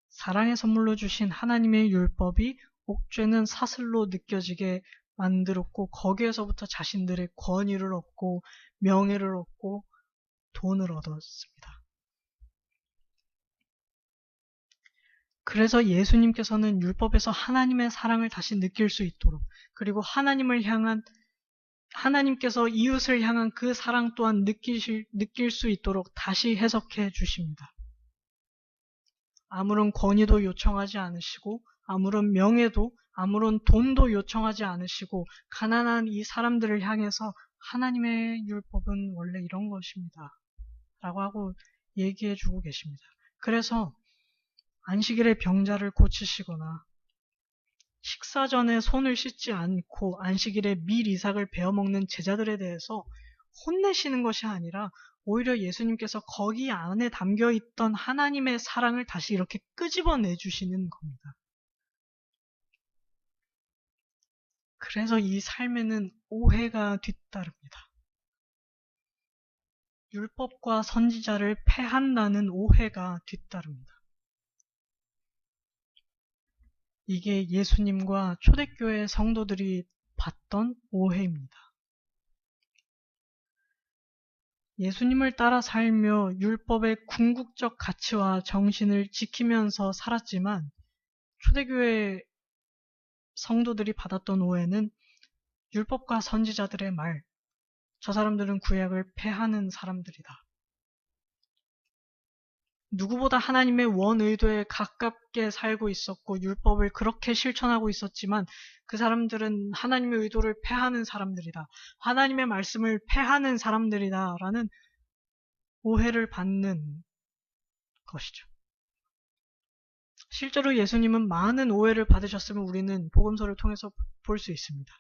Speaker 1: 사랑의 선물로 주신 하나님의 율법이 옥죄는 사슬로 느껴지게 만들었고 거기에서부터 자신들의 권위를 얻고 명예를 얻고 돈을 얻었습니다. 그래서 예수님께서는 율법에서 하나님의 사랑을 다시 느낄 수 있도록 그리고 하나님께서 이웃을 향한 그 사랑 또한 느낄 수 있도록 다시 해석해 주십니다. 아무런 권위도 요청하지 않으시고 아무런 명예도 아무런 돈도 요청하지 않으시고 가난한 이 사람들을 향해서 하나님의 율법은 원래 이런 것입니다. 라고 하고 얘기해 주고 계십니다. 그래서 안식일에 병자를 고치시거나 식사 전에 손을 씻지 않고 안식일에 밀 이삭을 베어먹는 제자들에 대해서 혼내시는 것이 아니라 오히려 예수님께서 거기 안에 담겨있던 하나님의 사랑을 다시 이렇게 끄집어내 주시는 겁니다. 그래서 이 삶에는 오해가 뒤따릅니다. 율법과 선지자를 폐한다는 오해가 뒤따릅니다. 이게 예수님과 초대교회 성도들이 봤던 오해입니다. 예수님을 따라 살며 율법의 궁극적 가치와 정신을 지키면서 살았지만 초대교회 성도들이 받았던 오해는 율법과 선지자들의 말, 저 사람들은 구약을 폐하는 사람들이다. 누구보다 하나님의 원 의도에 가깝게 살고 있었고 율법을 그렇게 실천하고 있었지만 그 사람들은 하나님의 의도를 폐하는 사람들이다. 하나님의 말씀을 폐하는 사람들이다. 라는 오해를 받는 것이죠. 실제로 예수님은 많은 오해를 받으셨음을 우리는 복음서를 통해서 볼 수 있습니다.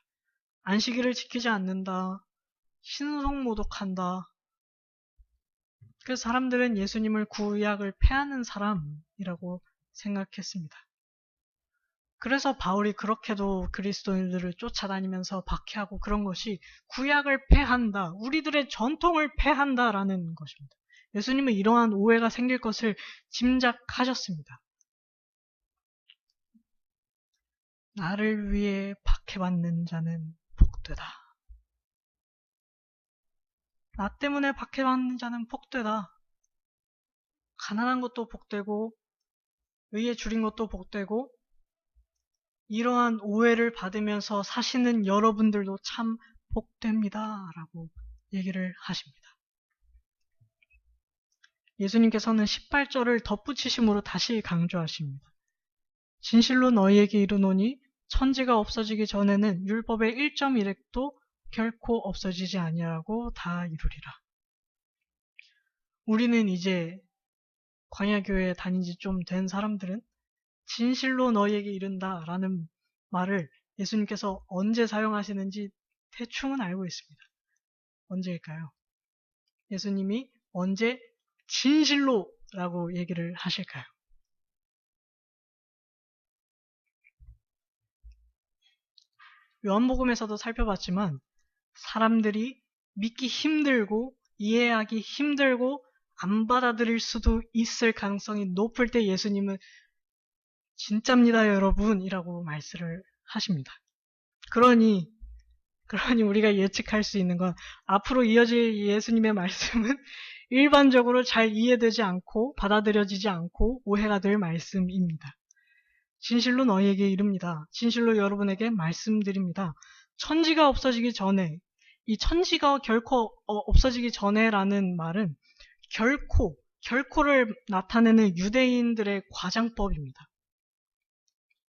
Speaker 1: 안식일을 지키지 않는다. 신성모독한다. 그래서 사람들은 예수님을 구약을 폐하는 사람이라고 생각했습니다. 그래서 바울이 그렇게도 그리스도인들을 쫓아다니면서 박해하고 그런 것이 구약을 폐한다, 우리들의 전통을 폐한다라는 것입니다. 예수님은 이러한 오해가 생길 것을 짐작하셨습니다. 나를 위해 박해받는 자는 복되다. 나 때문에 박해받는 자는 복되다. 가난한 것도 복되고 의에 줄인 것도 복되고 이러한 오해를 받으면서 사시는 여러분들도 참 복됩니다. 라고 얘기를 하십니다. 예수님께서는 18절을 덧붙이심으로 다시 강조하십니다. 진실로 너희에게 이르노니 천지가 없어지기 전에는 율법의 1.1획도 결코 없어지지 아니하고 다 이루리라. 우리는 이제 광야교회에 다닌 지 좀 된 사람들은 진실로 너희에게 이른다 라는 말을 예수님께서 언제 사용하시는지 대충은 알고 있습니다. 언제일까요? 예수님이 언제 진실로 라고 얘기를 하실까요? 요한복음에서도 살펴봤지만 사람들이 믿기 힘들고 이해하기 힘들고 안 받아들일 수도 있을 가능성이 높을 때 예수님은 진짜입니다 여러분 이라고 말씀을 하십니다. 그러니 우리가 예측할 수 있는 건 앞으로 이어질 예수님의 말씀은 일반적으로 잘 이해되지 않고 받아들여지지 않고 오해가 될 말씀입니다. 진실로 너희에게 이릅니다. 진실로 여러분에게 말씀드립니다. 천지가 없어지기 전에, 이 천지가 결코 없어지기 전에라는 말은 결코를 나타내는 유대인들의 과장법입니다.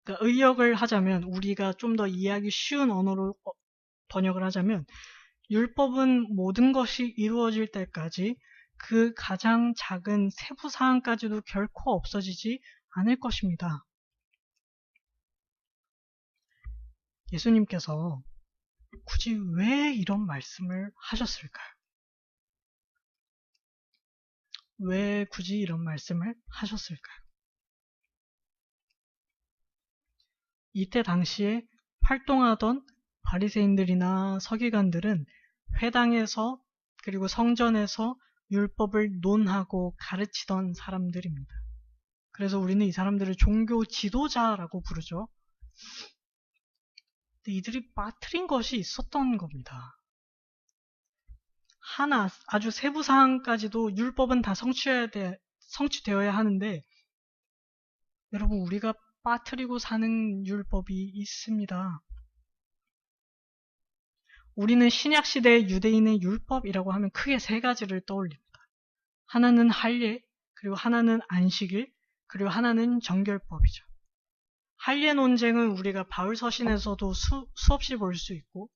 Speaker 1: 그러니까 의역을 하자면 우리가 좀 더 이해하기 쉬운 언어로 번역을 하자면 율법은 모든 것이 이루어질 때까지 그 가장 작은 세부 사항까지도 결코 없어지지 않을 것입니다. 예수님께서 굳이 왜 이런 말씀을 하셨을까요? 왜 굳이 이런 말씀을 하셨을까요? 이때 당시에 활동하던 바리새인들이나 서기관들은 회당에서 그리고 성전에서 율법을 논하고 가르치던 사람들입니다. 그래서 우리는 이 사람들을 종교 지도자라고 부르죠. 근데 이들이 빠뜨린 것이 있었던 겁니다. 하나 아주 세부 사항까지도 율법은 다 성취되어야 하는데 여러분 우리가 빠뜨리고 사는 율법이 있습니다. 우리는 신약시대의 유대인의 율법이라고 하면 크게 세 가지를 떠올립니다. 하나는 할례, 그리고 하나는 안식일, 그리고 하나는 정결법이죠. 할례 논쟁은 우리가 바울 서신에서도 수없이 볼 수 있고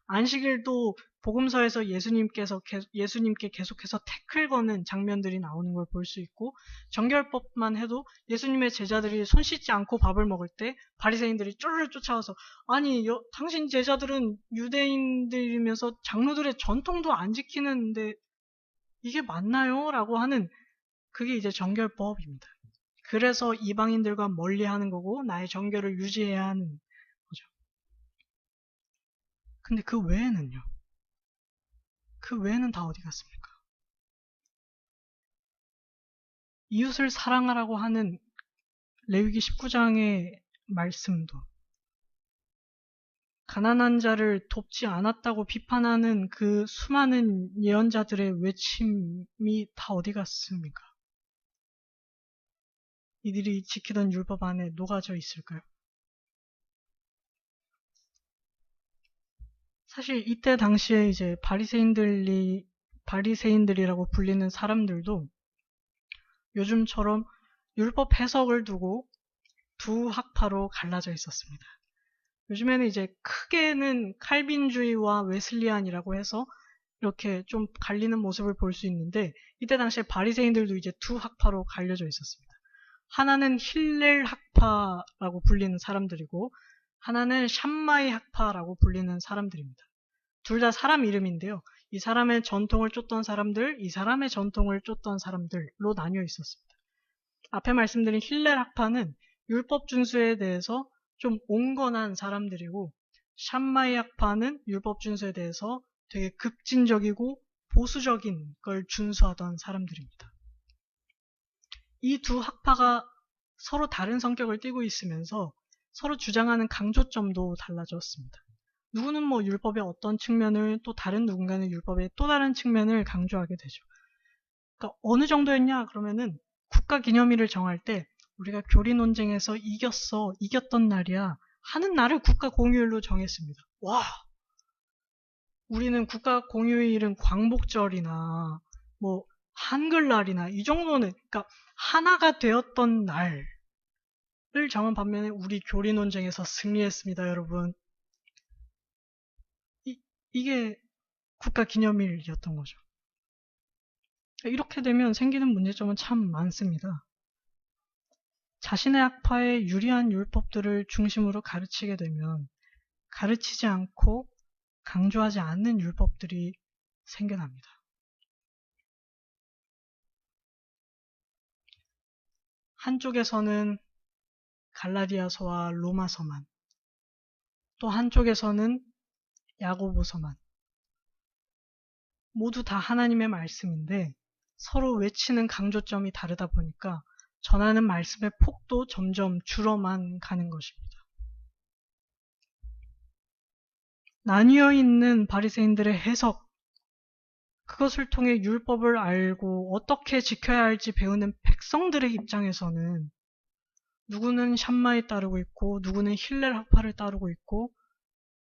Speaker 1: 안식일도 복음서에서 예수님께 계속해서 태클 거는 장면들이 나오는 걸 볼 수 있고 정결법만 해도 예수님의 제자들이 손 씻지 않고 밥을 먹을 때 바리새인들이 쫄쫄 쫓아와서 아니 당신 제자들은 유대인들이면서 장로들의 전통도 안 지키는데 이게 맞나요? 라고 하는 그게 이제 정결법입니다. 그래서 이방인들과 멀리하는 거고 나의 정결을 유지해야 하는 거죠. 근데 그 외에는요? 그 외에는 다 어디 갔습니까? 이웃을 사랑하라고 하는 레위기 19장의 말씀도 가난한 자를 돕지 않았다고 비판하는 그 수많은 예언자들의 외침이 다 어디 갔습니까? 이들이 지키던 율법 안에 녹아져 있을까요? 사실 이때 당시에 이제 바리새인들이라고 불리는 사람들도 요즘처럼 율법 해석을 두고 두 학파로 갈라져 있었습니다. 요즘에는 이제 크게는 칼빈주의와 웨슬리안이라고 해서 이렇게 좀 갈리는 모습을 볼 수 있는데 이때 당시에 바리새인들도 이제 두 학파로 갈려져 있었습니다. 하나는 힐렐 학파라고 불리는 사람들이고 하나는 샴마이 학파라고 불리는 사람들입니다. 둘 다 사람 이름인데요. 이 사람의 전통을 쫓던 사람들, 이 사람의 전통을 쫓던 사람들로 나뉘어 있었습니다. 앞에 말씀드린 힐렐 학파는 율법 준수에 대해서 좀 온건한 사람들이고, 샴마이 학파는 율법 준수에 대해서 되게 급진적이고 보수적인 걸 준수하던 사람들입니다. 이 두 학파가 서로 다른 성격을 띠고 있으면서 서로 주장하는 강조점도 달라졌습니다. 누구는 뭐 율법의 어떤 측면을, 또 다른 누군가는 율법의 또 다른 측면을 강조하게 되죠. 그러니까 어느 정도였냐 그러면은 국가기념일을 정할 때 우리가 교리 논쟁에서 이겼던 날이야 하는 날을 국가공휴일로 정했습니다. 와! 우리는 국가공휴일은 광복절이나 뭐 한글날이나 이 정도는, 그러니까 하나가 되었던 날을 정한 반면에 우리 교리 논쟁에서 승리했습니다, 여러분. 이게 국가기념일이었던 거죠. 이렇게 되면 생기는 문제점은 참 많습니다. 자신의 학파에 유리한 율법들을 중심으로 가르치게 되면 가르치지 않고 강조하지 않는 율법들이 생겨납니다. 한쪽에서는 갈라디아서와 로마서만, 또 한쪽에서는 야고보서만, 모두 다 하나님의 말씀인데 서로 외치는 강조점이 다르다 보니까 전하는 말씀의 폭도 점점 줄어만 가는 것입니다. 나뉘어 있는 바리새인들의 해석, 그것을 통해 율법을 알고 어떻게 지켜야 할지 배우는 백성들의 입장에서는 누구는 샴마에 따르고 있고 누구는 힐렐 학파를 따르고 있고,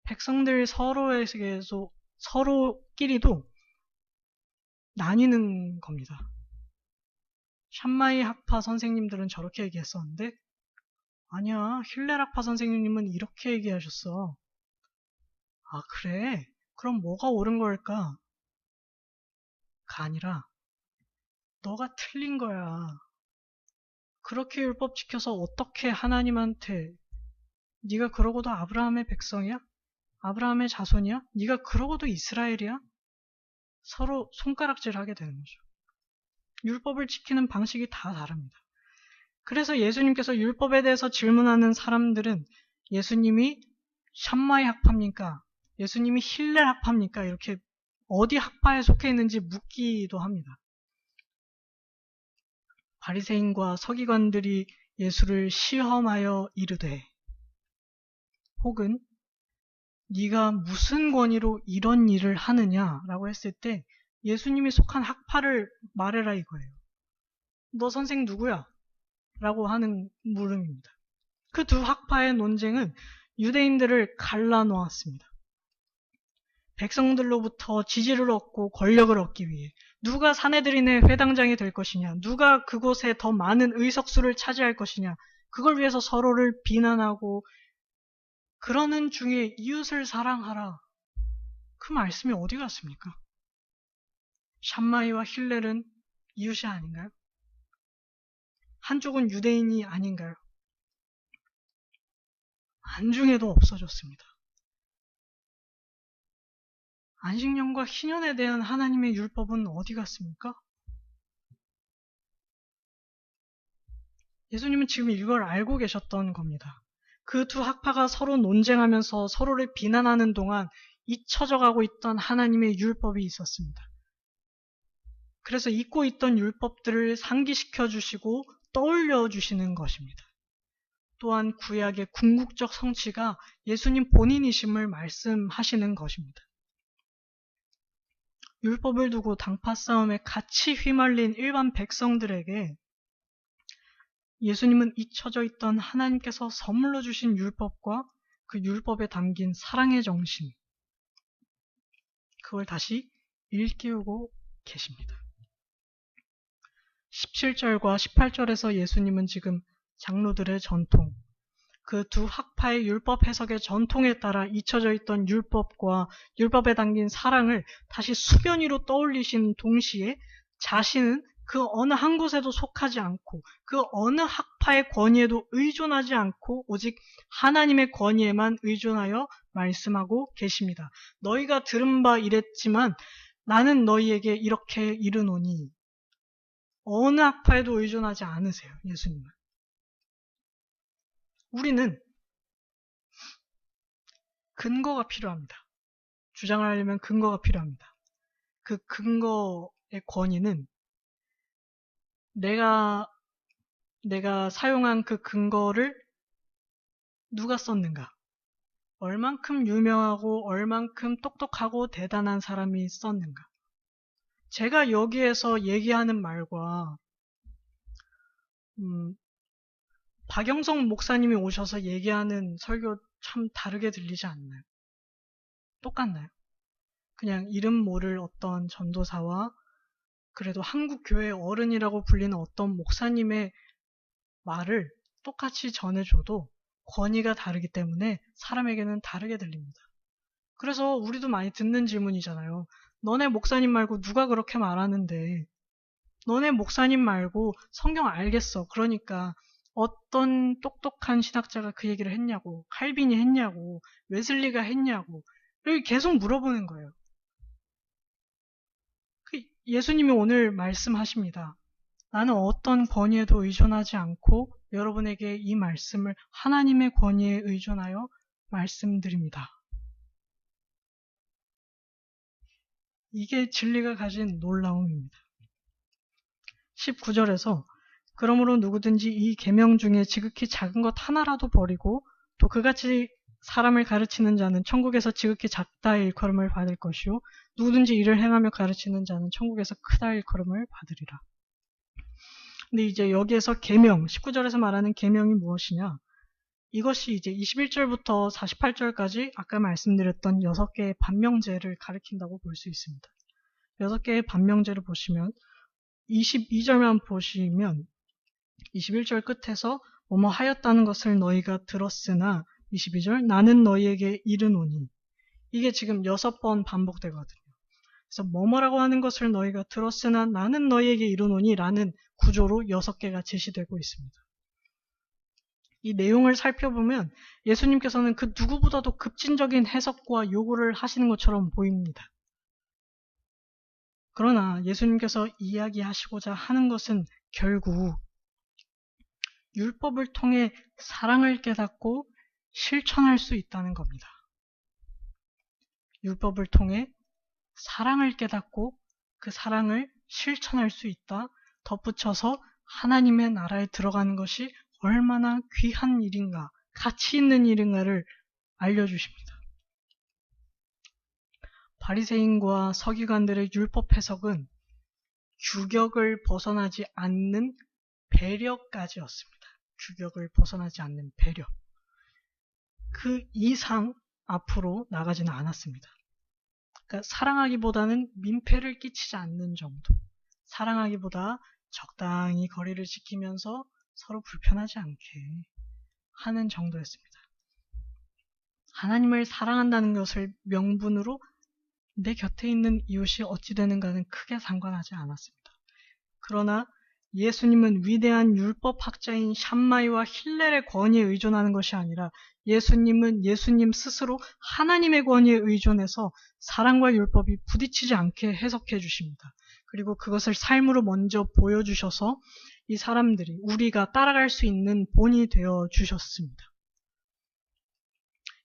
Speaker 1: 백성들 서로끼리도 나뉘는 겁니다. 샴마이 학파 선생님들은 저렇게 얘기했었는데, 아니야, 힐렐 학파 선생님은 이렇게 얘기하셨어. 아, 그래? 그럼 뭐가 옳은 걸까? 가 아니라 너가 틀린 거야. 그렇게 율법 지켜서 어떻게 하나님한테, 네가 그러고도 아브라함의 백성이야? 아브라함의 자손이야? 네가 그러고도 이스라엘이야? 서로 손가락질하게 되는 거죠. 율법을 지키는 방식이 다 다릅니다. 그래서 예수님께서 율법에 대해서 질문하는 사람들은 예수님이 샴마이 학파입니까? 예수님이 힐렐 학파입니까? 이렇게 어디 학파에 속해 있는지 묻기도 합니다. 바리새인과 서기관들이 예수를 시험하여 이르되, 혹은 네가 무슨 권위로 이런 일을 하느냐라고 했을 때 예수님이 속한 학파를 말해라 이거예요. 너 선생 누구야? 라고 하는 물음입니다. 그 두 학파의 논쟁은 유대인들을 갈라놓았습니다. 백성들로부터 지지를 얻고 권력을 얻기 위해 누가 사내들인의 회당장이 될 것이냐, 누가 그곳에 더 많은 의석수를 차지할 것이냐, 그걸 위해서 서로를 비난하고, 그러는 중에 이웃을 사랑하라, 그 말씀이 어디 갔습니까? 샴마이와 힐렐은 이웃이 아닌가요? 한쪽은 유대인이 아닌가요? 안중에도 없어졌습니다. 안식년과 희년에 대한 하나님의 율법은 어디 갔습니까? 예수님은 지금 이걸 알고 계셨던 겁니다. 그 두 학파가 서로 논쟁하면서 서로를 비난하는 동안 잊혀져 가고 있던 하나님의 율법이 있었습니다. 그래서 잊고 있던 율법들을 상기시켜 주시고 떠올려 주시는 것입니다. 또한 구약의 궁극적 성취가 예수님 본인이심을 말씀하시는 것입니다. 율법을 두고 당파 싸움에 같이 휘말린 일반 백성들에게 예수님은 잊혀져 있던 하나님께서 선물로 주신 율법과 그 율법에 담긴 사랑의 정신, 그걸 다시 일깨우고 계십니다. 17절과 18절에서 예수님은 지금 장로들의 전통, 그 두 학파의 율법 해석의 전통에 따라 잊혀져 있던 율법과 율법에 담긴 사랑을 다시 수변 위로 떠올리신 동시에 자신은 그 어느 한 곳에도 속하지 않고 그 어느 학파의 권위에도 의존하지 않고 오직 하나님의 권위에만 의존하여 말씀하고 계십니다. 너희가 들은 바 이랬지만 나는 너희에게 이렇게 이르노니. 어느 학파에도 의존하지 않으세요, 예수님은. 우리는 근거가 필요합니다. 주장을 하려면 근거가 필요합니다. 그 근거의 권위는 내가 사용한 그 근거를 누가 썼는가? 얼만큼 유명하고 얼만큼 똑똑하고 대단한 사람이 썼는가? 제가 여기에서 얘기하는 말과 박영성 목사님이 오셔서 얘기하는 설교 참 다르게 들리지 않나요? 똑같나요? 그냥 이름 모를 어떤 전도사와 그래도 한국 교회의 어른이라고 불리는 어떤 목사님의 말을 똑같이 전해줘도 권위가 다르기 때문에 사람에게는 다르게 들립니다. 그래서 우리도 많이 듣는 질문이잖아요. 너네 목사님 말고 누가 그렇게 말하는데, 너네 목사님 말고 성경 알겠어. 그러니까 어떤 똑똑한 신학자가 그 얘기를 했냐고, 칼빈이 했냐고, 웨슬리가 했냐고, 이렇게 계속 물어보는 거예요. 예수님이 오늘 말씀하십니다. 나는 어떤 권위에도 의존하지 않고 여러분에게 이 말씀을 하나님의 권위에 의존하여 말씀드립니다. 이게 진리가 가진 놀라움입니다. 19절에서 그러므로 누구든지 이 계명 중에 지극히 작은 것 하나라도 버리고 또 그같이 사람을 가르치는 자는 천국에서 지극히 작다의 일컬음을 받을 것이요 누구든지 이를 행하며 가르치는 자는 천국에서 크다 일컬음을 받으리라. 근데 이제 여기에서 계명, 19절에서 말하는 계명이 무엇이냐? 이것이 이제 21절부터 48절까지 아까 말씀드렸던 6개의 반명제를 가리킨다고 볼 수 있습니다. 6개의 반명제를 보시면 22절만 보시면 21절 끝에서 뭐뭐 하였다는 것을 너희가 들었으나 22절 나는 너희에게 이르노니 이게 지금 6번 반복되거든요. 그래서 뭐뭐라고 하는 것을 너희가 들었으나 나는 너희에게 이르노니 라는 구조로 6개가 제시되고 있습니다. 이 내용을 살펴보면 예수님께서는 그 누구보다도 급진적인 해석과 요구를 하시는 것처럼 보입니다. 그러나 예수님께서 이야기하시고자 하는 것은 결국 율법을 통해 사랑을 깨닫고 실천할 수 있다는 겁니다. 율법을 통해 사랑을 깨닫고 그 사랑을 실천할 수 있다. 덧붙여서 하나님의 나라에 들어가는 것이 얼마나 귀한 일인가, 가치 있는 일인가를 알려주십니다. 바리새인과 서기관들의 율법 해석은 규격을 벗어나지 않는 배려까지였습니다. 규격을 벗어나지 않는 배려. 그 이상 앞으로 나가지는 않았습니다. 그러니까 사랑하기보다는 민폐를 끼치지 않는 정도. 사랑하기보다 적당히 거리를 지키면서 서로 불편하지 않게 하는 정도였습니다. 하나님을 사랑한다는 것을 명분으로 내 곁에 있는 이웃이 어찌 되는가는 크게 상관하지 않았습니다. 그러나 예수님은 위대한 율법학자인 샴마이와 힐렐의 권위에 의존하는 것이 아니라 예수님은 예수님 스스로 하나님의 권위에 의존해서 사랑과 율법이 부딪히지 않게 해석해 주십니다. 그리고 그것을 삶으로 먼저 보여주셔서 이 사람들이 우리가 따라갈 수 있는 본이 되어 주셨습니다.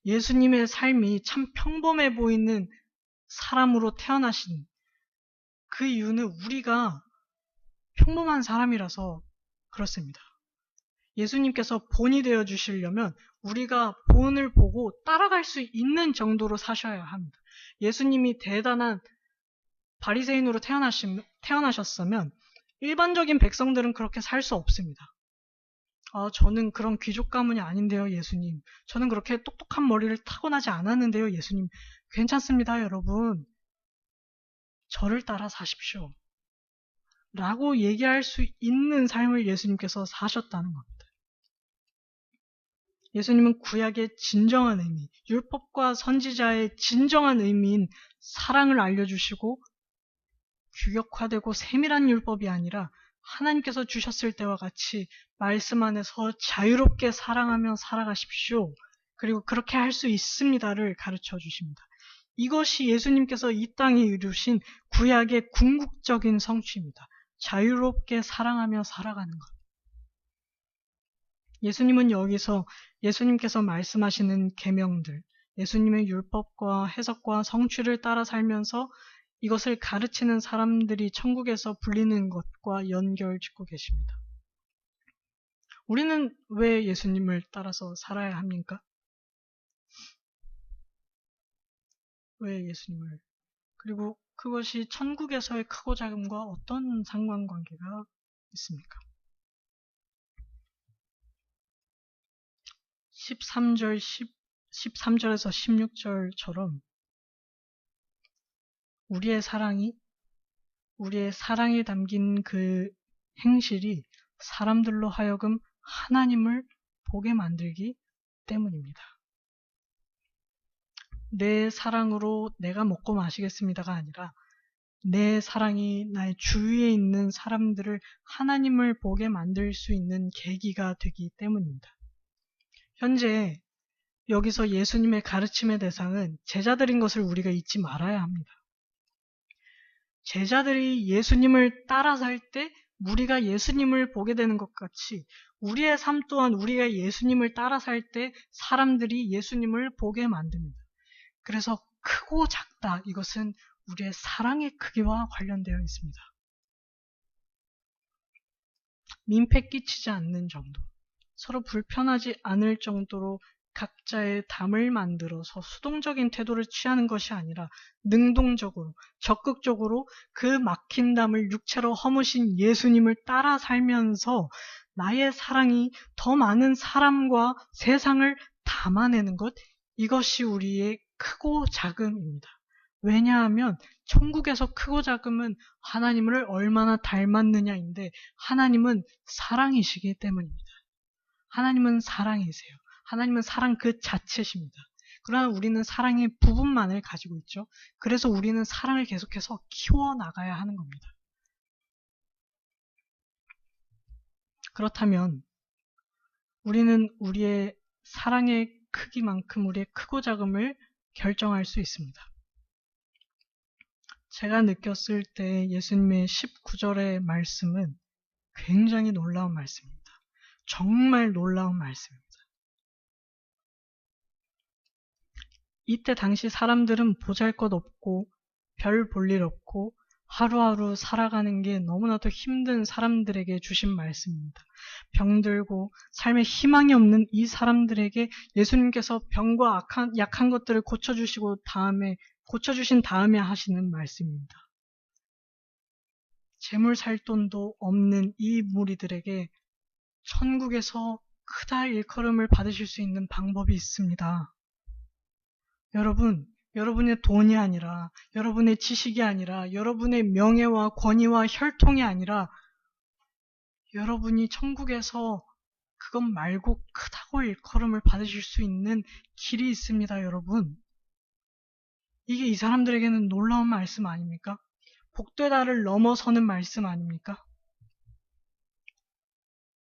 Speaker 1: 예수님의 삶이 참 평범해 보이는 사람으로 태어나신 그 이유는 우리가 평범한 사람이라서 그렇습니다. 예수님께서 본이 되어 주시려면 우리가 본을 보고 따라갈 수 있는 정도로 사셔야 합니다. 예수님이 대단한 바리새인으로 태어나셨으면 일반적인 백성들은 그렇게 살 수 없습니다. 저는 그런 귀족 가문이 아닌데요, 예수님. 저는 그렇게 똑똑한 머리를 타고나지 않았는데요, 예수님. 괜찮습니다, 여러분. 저를 따라 사십시오. 라고 얘기할 수 있는 삶을 예수님께서 사셨다는 겁니다. 예수님은 구약의 진정한 의미, 율법과 선지자의 진정한 의미인 사랑을 알려주시고 규격화되고 세밀한 율법이 아니라 하나님께서 주셨을 때와 같이 말씀 안에서 자유롭게 사랑하며 살아가십시오. 그리고 그렇게 할 수 있습니다를 가르쳐 주십니다. 이것이 예수님께서 이 땅에 이루신 구약의 궁극적인 성취입니다. 자유롭게 사랑하며 살아가는 것. 예수님은 여기서 예수님께서 말씀하시는 계명들, 예수님의 율법과 해석과 성취를 따라 살면서 이것을 가르치는 사람들이 천국에서 불리는 것과 연결짓고 계십니다. 우리는 왜 예수님을 따라서 살아야 합니까? 왜 예수님을? 그리고 그것이 천국에서의 크고 작음과 어떤 상관관계가 있습니까? 13절에서 16절처럼 우리의 사랑이 담긴 그 행실이 사람들로 하여금 하나님을 보게 만들기 때문입니다. 내 사랑으로 내가 먹고 마시겠습니다가 아니라 내 사랑이 나의 주위에 있는 사람들을 하나님을 보게 만들 수 있는 계기가 되기 때문입니다. 현재 여기서 예수님의 가르침의 대상은 제자들인 것을 우리가 잊지 말아야 합니다. 제자들이 예수님을 따라 살 때 우리가 예수님을 보게 되는 것 같이 우리의 삶 또한 우리가 예수님을 따라 살 때 사람들이 예수님을 보게 만듭니다. 그래서 크고 작다, 이것은 우리의 사랑의 크기와 관련되어 있습니다. 민폐 끼치지 않는 정도, 서로 불편하지 않을 정도로 각자의 담을 만들어서 수동적인 태도를 취하는 것이 아니라 능동적으로, 적극적으로 그 막힌 담을 육체로 허무신 예수님을 따라 살면서 나의 사랑이 더 많은 사람과 세상을 담아내는 것, 이것이 우리의 크고 작음입니다. 왜냐하면 천국에서 크고 작음은 하나님을 얼마나 닮았느냐인데 하나님은 사랑이시기 때문입니다. 하나님은 사랑이세요. 하나님은 사랑 그 자체십니다. 그러나 우리는 사랑의 부분만을 가지고 있죠. 그래서 우리는 사랑을 계속해서 키워나가야 하는 겁니다. 그렇다면 우리는 우리의 사랑의 크기만큼 우리의 크고 작음을 결정할 수 있습니다. 제가 느꼈을 때 예수님의 19절의 말씀은 굉장히 놀라운 말씀입니다. 정말 놀라운 말씀입니다. 이때 당시 사람들은 보잘것없고 별 볼 일 없고 하루하루 살아가는 게 너무나도 힘든 사람들에게 주신 말씀입니다. 병들고 삶에 희망이 없는 이 사람들에게 예수님께서 병과 약한 것들을 고쳐주신 다음에 하시는 말씀입니다. 재물 살 돈도 없는 이 무리들에게 천국에서 크다 일컬음을 받으실 수 있는 방법이 있습니다. 여러분의 돈이 아니라, 여러분의 지식이 아니라, 여러분의 명예와 권위와 혈통이 아니라, 여러분이 천국에서 그것 말고 크다고 일컬음을 받으실 수 있는 길이 있습니다, 여러분. 이게 이 사람들에게는 놀라운 말씀 아닙니까? 복되다를 넘어서는 말씀 아닙니까?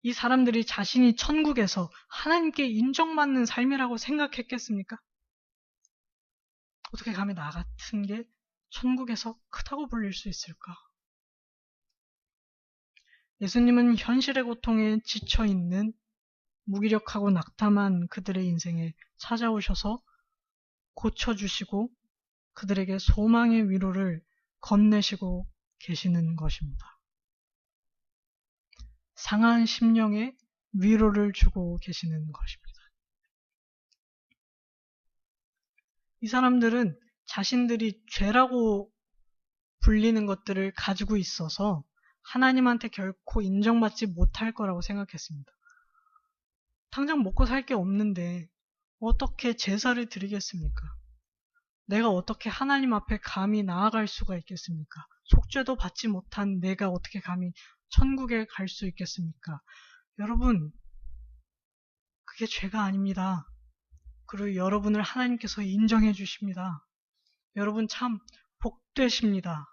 Speaker 1: 이 사람들이 자신이 천국에서 하나님께 인정받는 삶이라고 생각했겠습니까? 어떻게 감히 나 같은 게 천국에서 크다고 불릴 수 있을까? 예수님은 현실의 고통에 지쳐있는 무기력하고 낙담한 그들의 인생에 찾아오셔서 고쳐주시고 그들에게 소망의 위로를 건네시고 계시는 것입니다. 상한 심령에 위로를 주고 계시는 것입니다. 이 사람들은 자신들이 죄라고 불리는 것들을 가지고 있어서 하나님한테 결코 인정받지 못할 거라고 생각했습니다. 당장 먹고 살 게 없는데 어떻게 제사를 드리겠습니까? 내가 어떻게 하나님 앞에 감히 나아갈 수가 있겠습니까? 속죄도 받지 못한 내가 어떻게 감히 천국에 갈 수 있겠습니까? 여러분, 그게 죄가 아닙니다. 그리고 여러분을 하나님께서 인정해 주십니다. 여러분 참 복되십니다.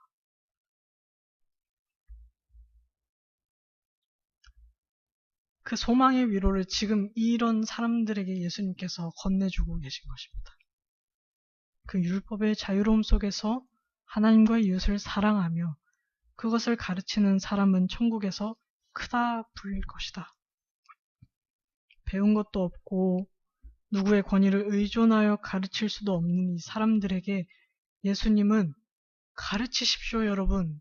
Speaker 1: 그 소망의 위로를 지금 이런 사람들에게 예수님께서 건네주고 계신 것입니다. 그 율법의 자유로움 속에서 하나님과 이웃을 사랑하며 그것을 가르치는 사람은 천국에서 크다 불릴 것이다. 배운 것도 없고 누구의 권위를 의존하여 가르칠 수도 없는 이 사람들에게 예수님은 가르치십시오, 여러분.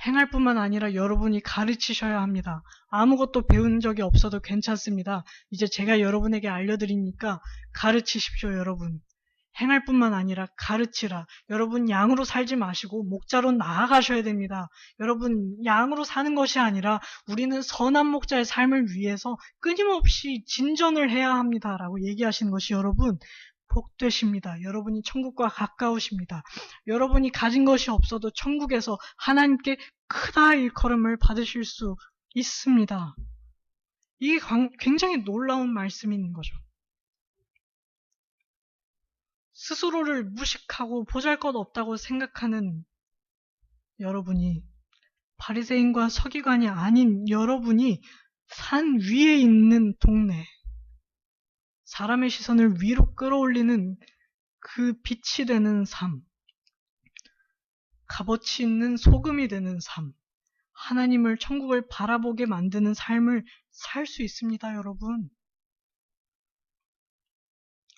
Speaker 1: 행할 뿐만 아니라 여러분이 가르치셔야 합니다. 아무것도 배운 적이 없어도 괜찮습니다. 이제 제가 여러분에게 알려드리니까 가르치십시오, 여러분. 행할 뿐만 아니라 가르치라. 여러분 양으로 살지 마시고 목자로 나아가셔야 됩니다. 여러분 양으로 사는 것이 아니라 우리는 선한 목자의 삶을 위해서 끊임없이 진전을 해야 합니다. 라고 얘기하시는 것이 여러분 복되십니다. 여러분이 천국과 가까우십니다. 여러분이 가진 것이 없어도 천국에서 하나님께 크다 일컬음을 받으실 수 있습니다. 이게 굉장히 놀라운 말씀인 거죠. 스스로를 무식하고 보잘것없다고 생각하는 여러분이, 바리새인과 서기관이 아닌 여러분이 산 위에 있는 동네, 사람의 시선을 위로 끌어올리는 그 빛이 되는 삶, 값어치 있는 소금이 되는 삶, 하나님을, 천국을 바라보게 만드는 삶을 살 수 있습니다, 여러분.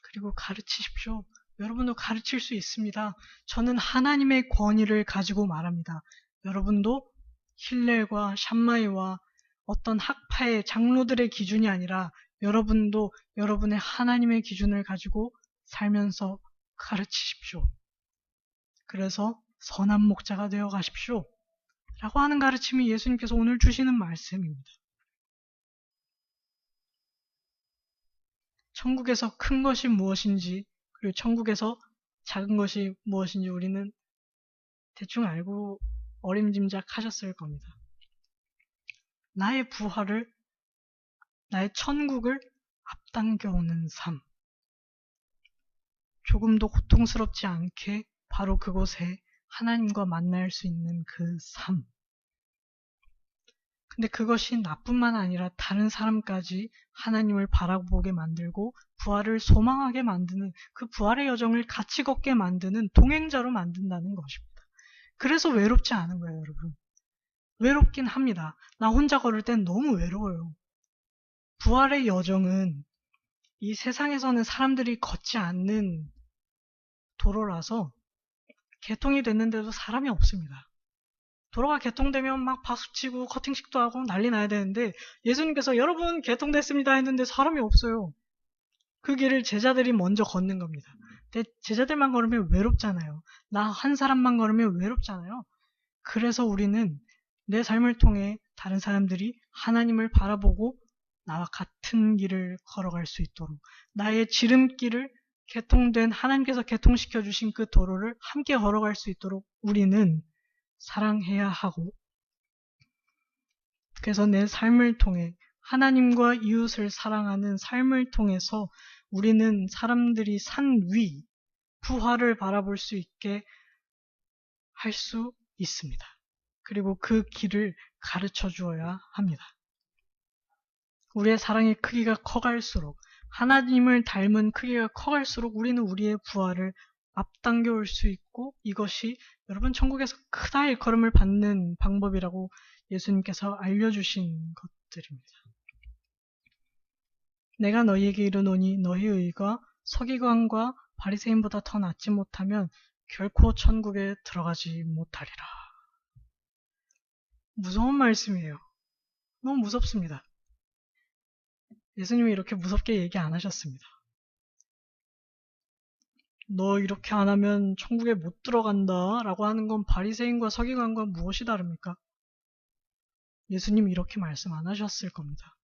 Speaker 1: 그리고 가르치십시오. 여러분도 가르칠 수 있습니다. 저는 하나님의 권위를 가지고 말합니다. 여러분도 힐렐과 샴마이와 어떤 학파의 장로들의 기준이 아니라 여러분도 여러분의 하나님의 기준을 가지고 살면서 가르치십시오. 그래서 선한 목자가 되어 가십시오. 라고 하는 가르침이 예수님께서 오늘 주시는 말씀입니다. 천국에서 큰 것이 무엇인지, 그리고 천국에서 작은 것이 무엇인지 우리는 대충 알고 어림짐작 하셨을 겁니다. 나의 부활을, 나의 천국을 앞당겨오는 삶. 조금도 고통스럽지 않게 바로 그곳에 하나님과 만날 수 있는 그 삶. 근데 그것이 나뿐만 아니라 다른 사람까지 하나님을 바라보게 만들고 부활을 소망하게 만드는, 그 부활의 여정을 같이 걷게 만드는 동행자로 만든다는 것입니다. 그래서 외롭지 않은 거예요, 여러분. 외롭긴 합니다. 나 혼자 걸을 땐 너무 외로워요. 부활의 여정은 이 세상에서는 사람들이 걷지 않는 도로라서 개통이 됐는데도 사람이 없습니다. 도로가 개통되면 막 박수치고 커팅식도 하고 난리 나야 되는데 예수님께서 여러분 개통됐습니다 했는데 사람이 없어요. 그 길을 제자들이 먼저 걷는 겁니다. 근데 제자들만 걸으면 외롭잖아요. 나 한 사람만 걸으면 외롭잖아요. 그래서 우리는 내 삶을 통해 다른 사람들이 하나님을 바라보고 나와 같은 길을 걸어갈 수 있도록, 나의 지름길을 개통된 하나님께서 개통시켜 주신 그 도로를 함께 걸어갈 수 있도록 우리는 사랑해야 하고, 그래서 내 삶을 통해 하나님과 이웃을 사랑하는 삶을 통해서 우리는 사람들이 산 위, 부활을 바라볼 수 있게 할 수 있습니다. 그리고 그 길을 가르쳐 주어야 합니다. 우리의 사랑의 크기가 커갈수록, 하나님을 닮은 크기가 커갈수록 우리는 우리의 부활을 앞당겨 올 수 있고, 이것이 여러분 천국에서 크다 일컬음을 받는 방법이라고 예수님께서 알려주신 것들입니다. 내가 너희에게 이르노니 너희 의가 서기관과 바리새인보다 더 낫지 못하면 결코 천국에 들어가지 못하리라. 무서운 말씀이에요. 너무 무섭습니다. 예수님이 이렇게 무섭게 얘기 안 하셨습니다. 너 이렇게 안 하면 천국에 못 들어간다 라고 하는 건 바리새인과 서기관과 무엇이 다릅니까? 예수님이 이렇게 말씀 안 하셨을 겁니다.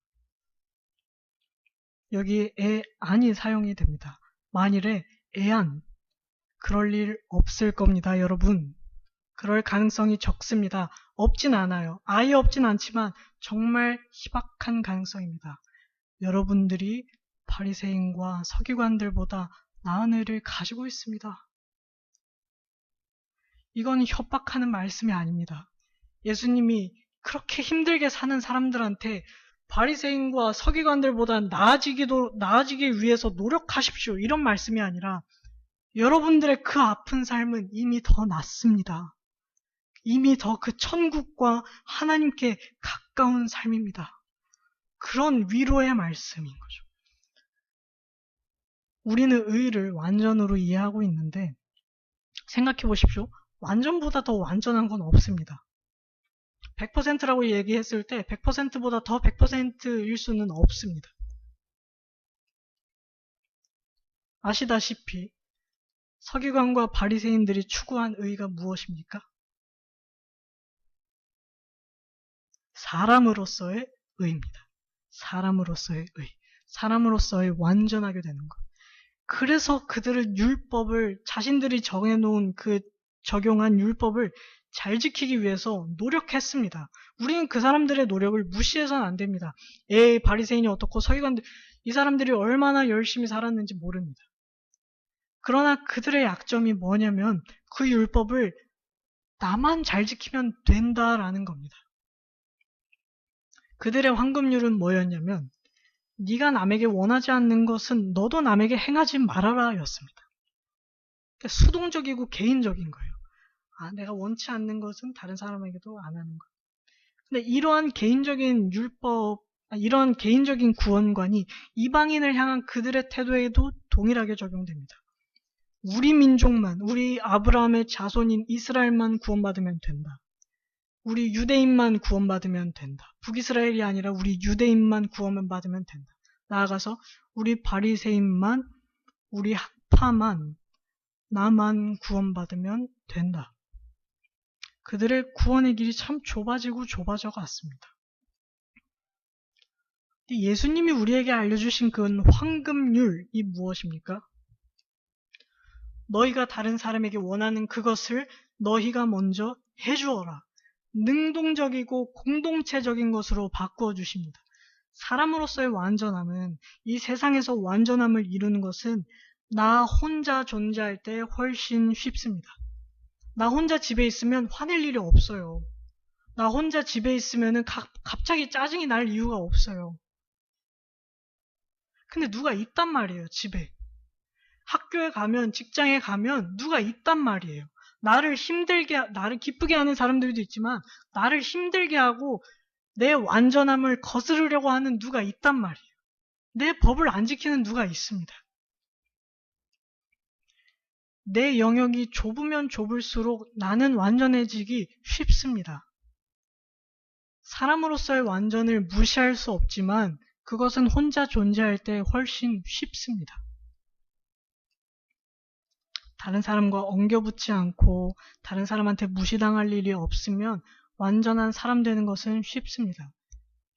Speaker 1: 여기 애안이 사용이 됩니다. 만일에 애안, 그럴 일 없을 겁니다, 여러분. 그럴 가능성이 적습니다. 없진 않아요. 아예 없진 않지만 정말 희박한 가능성입니다. 여러분들이 바리새인과 서기관들보다 나은 의를 가지고 있습니다. 이건 협박하는 말씀이 아닙니다. 예수님이 그렇게 힘들게 사는 사람들한테 바리새인과 서기관들보다 나아지기 위해서 노력하십시오. 이런 말씀이 아니라 여러분들의 그 아픈 삶은 이미 더 낫습니다. 이미 더 그 천국과 하나님께 가까운 삶입니다. 그런 위로의 말씀인 거죠. 우리는 의를 완전으로 이해하고 있는데 생각해 보십시오. 완전보다 더 완전한 건 없습니다. 100%라고 얘기했을 때 100%보다 더 100%일 수는 없습니다. 아시다시피 서기관과 바리새인들이 추구한 의가 무엇입니까? 사람으로서의 의입니다. 사람으로서의 의. 사람으로서의 완전하게 되는 것. 그래서 그들은 율법을 자신들이 정해놓은 적용한 율법을 잘 지키기 위해서 노력했습니다. 우리는 그 사람들의 노력을 무시해서는 안 됩니다. 바리새인이 어떻고 서기관들 이 사람들이 얼마나 열심히 살았는지 모릅니다. 그러나 그들의 약점이 뭐냐면 그 율법을 나만 잘 지키면 된다라는 겁니다. 그들의 황금률은 뭐였냐면 네가 남에게 원하지 않는 것은 너도 남에게 행하지 말아라 였습니다. 그러니까 수동적이고 개인적인 거예요. 내가 원치 않는 것은 다른 사람에게도 안 하는 것. 근데 이러한 개인적인 이러한 개인적인 구원관이 이방인을 향한 그들의 태도에도 동일하게 적용됩니다. 우리 민족만, 우리 아브라함의 자손인 이스라엘만 구원받으면 된다. 우리 유대인만 구원받으면 된다. 북이스라엘이 아니라 우리 유대인만 구원받으면 된다. 나아가서 우리 바리새인만, 우리 학파만, 나만 구원받으면 된다. 그들의 구원의 길이 참 좁아지고 좁아져 갔습니다. 예수님이 우리에게 알려주신 그 황금률이 무엇입니까? 너희가 다른 사람에게 원하는 그것을 너희가 먼저 해주어라. 능동적이고 공동체적인 것으로 바꾸어 주십니다. 사람으로서의 완전함은 이 세상에서 완전함을 이루는 것은 나 혼자 존재할 때 훨씬 쉽습니다. 나 혼자 집에 있으면 화낼 일이 없어요. 나 혼자 집에 있으면 갑자기 짜증이 날 이유가 없어요. 근데 누가 있단 말이에요, 집에. 학교에 가면, 직장에 가면 누가 있단 말이에요. 나를 기쁘게 하는 사람들도 있지만 나를 힘들게 하고 내 완전함을 거스르려고 하는 누가 있단 말이에요. 내 법을 안 지키는 누가 있습니다. 내 영역이 좁으면 좁을수록 나는 완전해지기 쉽습니다. 사람으로서의 완전을 무시할 수 없지만 그것은 혼자 존재할 때 훨씬 쉽습니다. 다른 사람과 엉겨붙지 않고 다른 사람한테 무시당할 일이 없으면 완전한 사람 되는 것은 쉽습니다.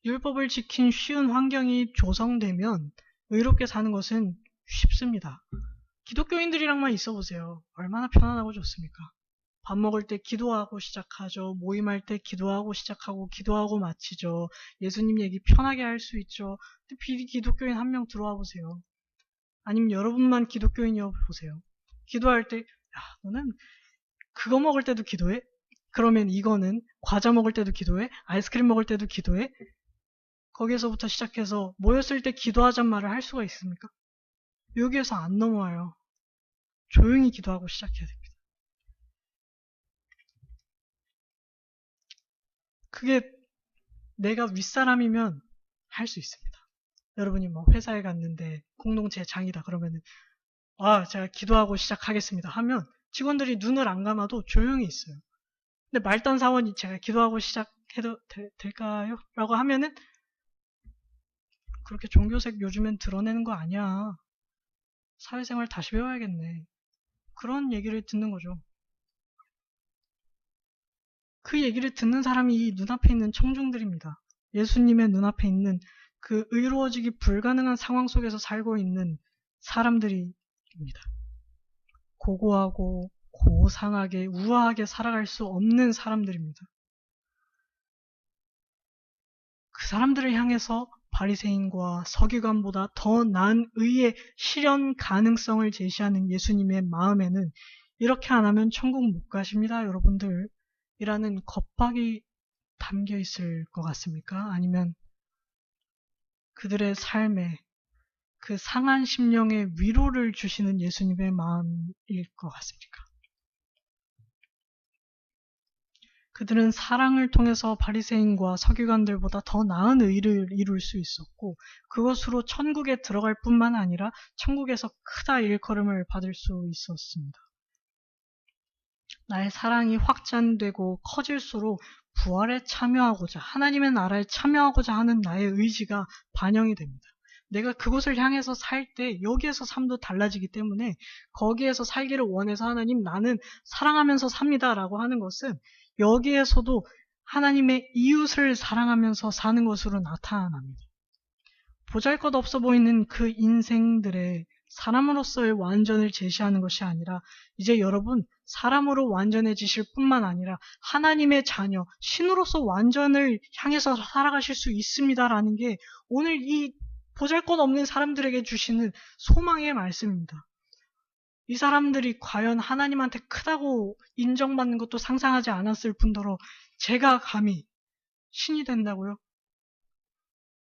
Speaker 1: 율법을 지킨 쉬운 환경이 조성되면 의롭게 사는 것은 쉽습니다. 기독교인들이랑만 있어 보세요. 얼마나 편안하고 좋습니까? 밥 먹을 때 기도하고 시작하죠. 모임할 때 기도하고 시작하고 기도하고 마치죠. 예수님 얘기 편하게 할 수 있죠. 근데 비기독교인 한 명 들어와 보세요. 아니면 여러분만 기독교인이어 보세요. 기도할 때 너는 그거 먹을 때도 기도해? 그러면 이거는 과자 먹을 때도 기도해? 아이스크림 먹을 때도 기도해? 거기에서부터 시작해서 모였을 때 기도하자는 말을 할 수가 있습니까? 여기에서 안 넘어와요. 조용히 기도하고 시작해야 됩니다. 그게 내가 윗사람이면 할 수 있습니다. 여러분이 회사에 갔는데 공동체 장이다 그러면은 제가 기도하고 시작하겠습니다 하면 직원들이 눈을 안 감아도 조용히 있어요. 근데 말단 사원이 제가 기도하고 시작해도 될까요? 라고 하면은 그렇게 종교색 요즘엔 드러내는 거 아니야. 사회생활 다시 배워야겠네. 그런 얘기를 듣는 거죠. 그 얘기를 듣는 사람이 이 눈앞에 있는 청중들입니다. 예수님의 눈앞에 있는 그 의로워지기 불가능한 상황 속에서 살고 있는 사람들입니다. 고고하고 고상하게 우아하게 살아갈 수 없는 사람들입니다. 그 사람들을 향해서 바리새인과 서기관보다 더 나은 의의 실현 가능성을 제시하는 예수님의 마음에는 이렇게 안 하면 천국 못 가십니다, 여러분들. 이라는 겁박이 담겨 있을 것 같습니까? 아니면 그들의 삶에 그 상한 심령의 위로를 주시는 예수님의 마음일 것 같습니까? 그들은 사랑을 통해서 바리새인과 서기관들보다 더 나은 의를 이룰 수 있었고 그것으로 천국에 들어갈 뿐만 아니라 천국에서 크다 일컬음을 받을 수 있었습니다. 나의 사랑이 확장되고 커질수록 부활에 참여하고자 하나님의 나라에 참여하고자 하는 나의 의지가 반영이 됩니다. 내가 그곳을 향해서 살 때 여기에서 삶도 달라지기 때문에 거기에서 살기를 원해서 하나님 나는 사랑하면서 삽니다 라고 하는 것은 여기에서도 하나님의 이웃을 사랑하면서 사는 것으로 나타납니다. 보잘것없어 보이는 그 인생들의 사람으로서의 완전을 제시하는 것이 아니라 이제 여러분 사람으로 완전해지실 뿐만 아니라 하나님의 자녀, 신으로서 완전을 향해서 살아가실 수 있습니다라는 게 오늘 이 보잘것없는 사람들에게 주시는 소망의 말씀입니다. 이 사람들이 과연 하나님한테 크다고 인정받는 것도 상상하지 않았을 뿐더러 제가 감히 신이 된다고요?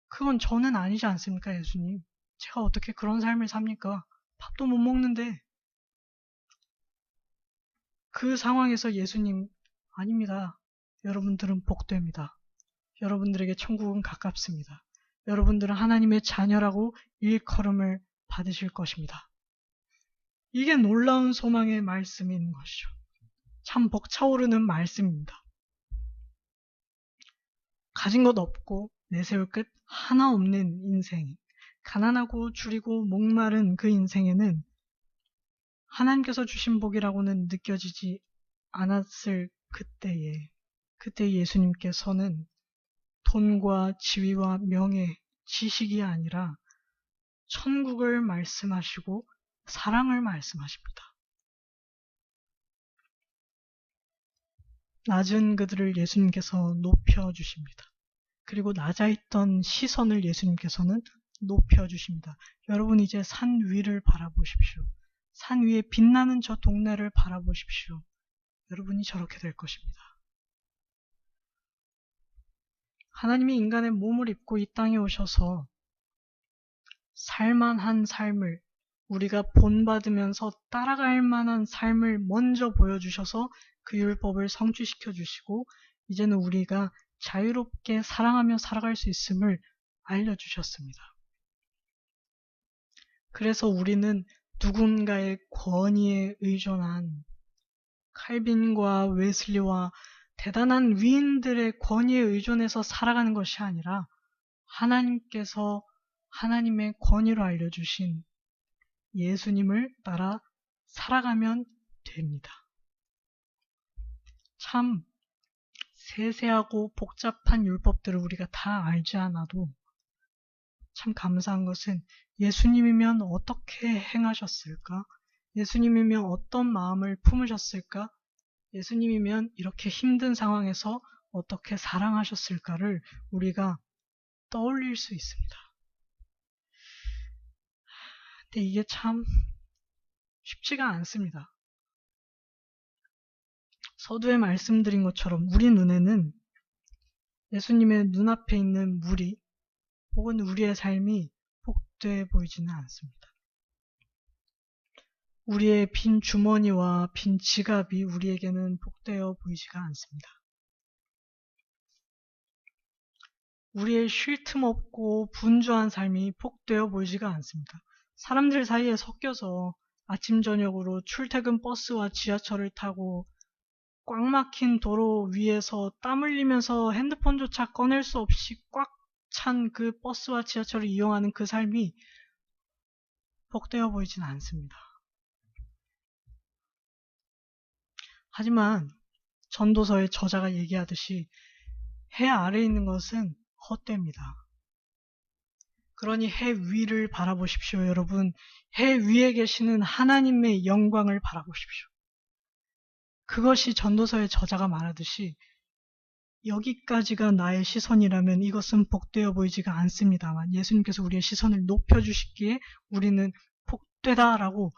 Speaker 1: 그건 저는 아니지 않습니까, 예수님? 제가 어떻게 그런 삶을 삽니까? 밥도 못 먹는데. 그 상황에서 예수님, 아닙니다. 여러분들은 복됩니다. 여러분들에게 천국은 가깝습니다. 여러분들은 하나님의 자녀라고 일컬음을 받으실 것입니다. 이게 놀라운 소망의 말씀인 것이죠. 참 벅차오르는 말씀입니다. 가진 것 없고 내세울 것 하나 없는 인생, 가난하고 줄이고 목마른 그 인생에는 하나님께서 주신 복이라고는 느껴지지 않았을 그때 예수님께서는 돈과 지위와 명예, 지식이 아니라 천국을 말씀하시고 사랑을 말씀하십니다. 낮은 그들을 예수님께서 높여주십니다. 그리고 낮아 있던 시선을 예수님께서는 높여주십니다. 여러분 이제 산 위를 바라보십시오. 산 위에 빛나는 저 동네를 바라보십시오. 여러분이 저렇게 될 것입니다. 하나님이 인간의 몸을 입고 이 땅에 오셔서 살만한 삶을 우리가 본받으면서 따라갈 만한 삶을 먼저 보여주셔서 그 율법을 성취시켜 주시고 이제는 우리가 자유롭게 사랑하며 살아갈 수 있음을 알려주셨습니다. 그래서 우리는 누군가의 권위에 의존한 칼빈과 웨슬리와 대단한 위인들의 권위에 의존해서 살아가는 것이 아니라 하나님께서 하나님의 권위로 알려주신 예수님을 따라 살아가면 됩니다. 참 세세하고 복잡한 율법들을 우리가 다 알지 않아도 참 감사한 것은 예수님이면 어떻게 행하셨을까? 예수님이면 어떤 마음을 품으셨을까? 예수님이면 이렇게 힘든 상황에서 어떻게 사랑하셨을까를 우리가 떠올릴 수 있습니다. 근데 이게 참 쉽지가 않습니다. 서두에 말씀드린 것처럼 우리 눈에는 예수님의 눈앞에 있는 무리 혹은 우리의 삶이 복되어 보이지는 않습니다. 우리의 빈 주머니와 빈 지갑이 우리에게는 복되어 보이지가 않습니다. 우리의 쉴 틈 없고 분주한 삶이 복되어 보이지가 않습니다. 사람들 사이에 섞여서 아침 저녁으로 출퇴근 버스와 지하철을 타고 꽉 막힌 도로 위에서 땀 흘리면서 핸드폰조차 꺼낼 수 없이 꽉 찬 그 버스와 지하철을 이용하는 그 삶이 복되어 보이진 않습니다. 하지만 전도서의 저자가 얘기하듯이 해 아래에 있는 것은 헛되입니다. 그러니 해 위를 바라보십시오, 여러분. 해 위에 계시는 하나님의 영광을 바라보십시오. 그것이 전도서의 저자가 말하듯이 여기까지가 나의 시선이라면 이것은 복되어 보이지가 않습니다만 예수님께서 우리의 시선을 높여주시기에 우리는 복되다라고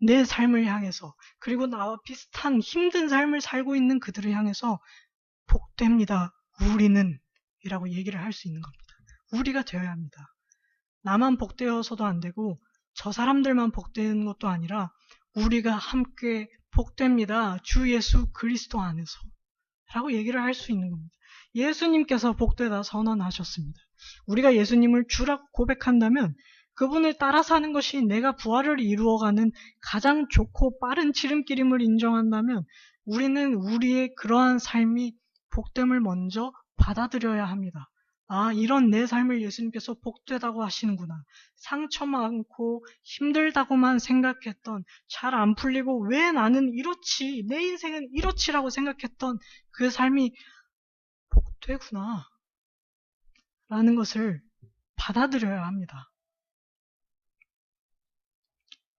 Speaker 1: 내 삶을 향해서 그리고 나와 비슷한 힘든 삶을 살고 있는 그들을 향해서 복됩니다. 우리는 이라고 얘기를 할 수 있는 겁니다. 우리가 되어야 합니다. 나만 복되어서도 안 되고 저 사람들만 복되는 것도 아니라 우리가 함께 복됩니다. 주 예수 그리스도 안에서 라고 얘기를 할 수 있는 겁니다. 예수님께서 복되다 선언하셨습니다. 우리가 예수님을 주라고 고백한다면 그분을 따라 사는 것이 내가 부활을 이루어가는 가장 좋고 빠른 지름길임을 인정한다면 우리는 우리의 그러한 삶이 복됨을 먼저 받아들여야 합니다. 아, 이런 내 삶을 예수님께서 복되다고 하시는구나. 상처 많고 힘들다고만 생각했던, 잘 안 풀리고 왜 나는 이렇지, 내 인생은 이렇지라고 생각했던 그 삶이 복되구나 라는 것을 받아들여야 합니다.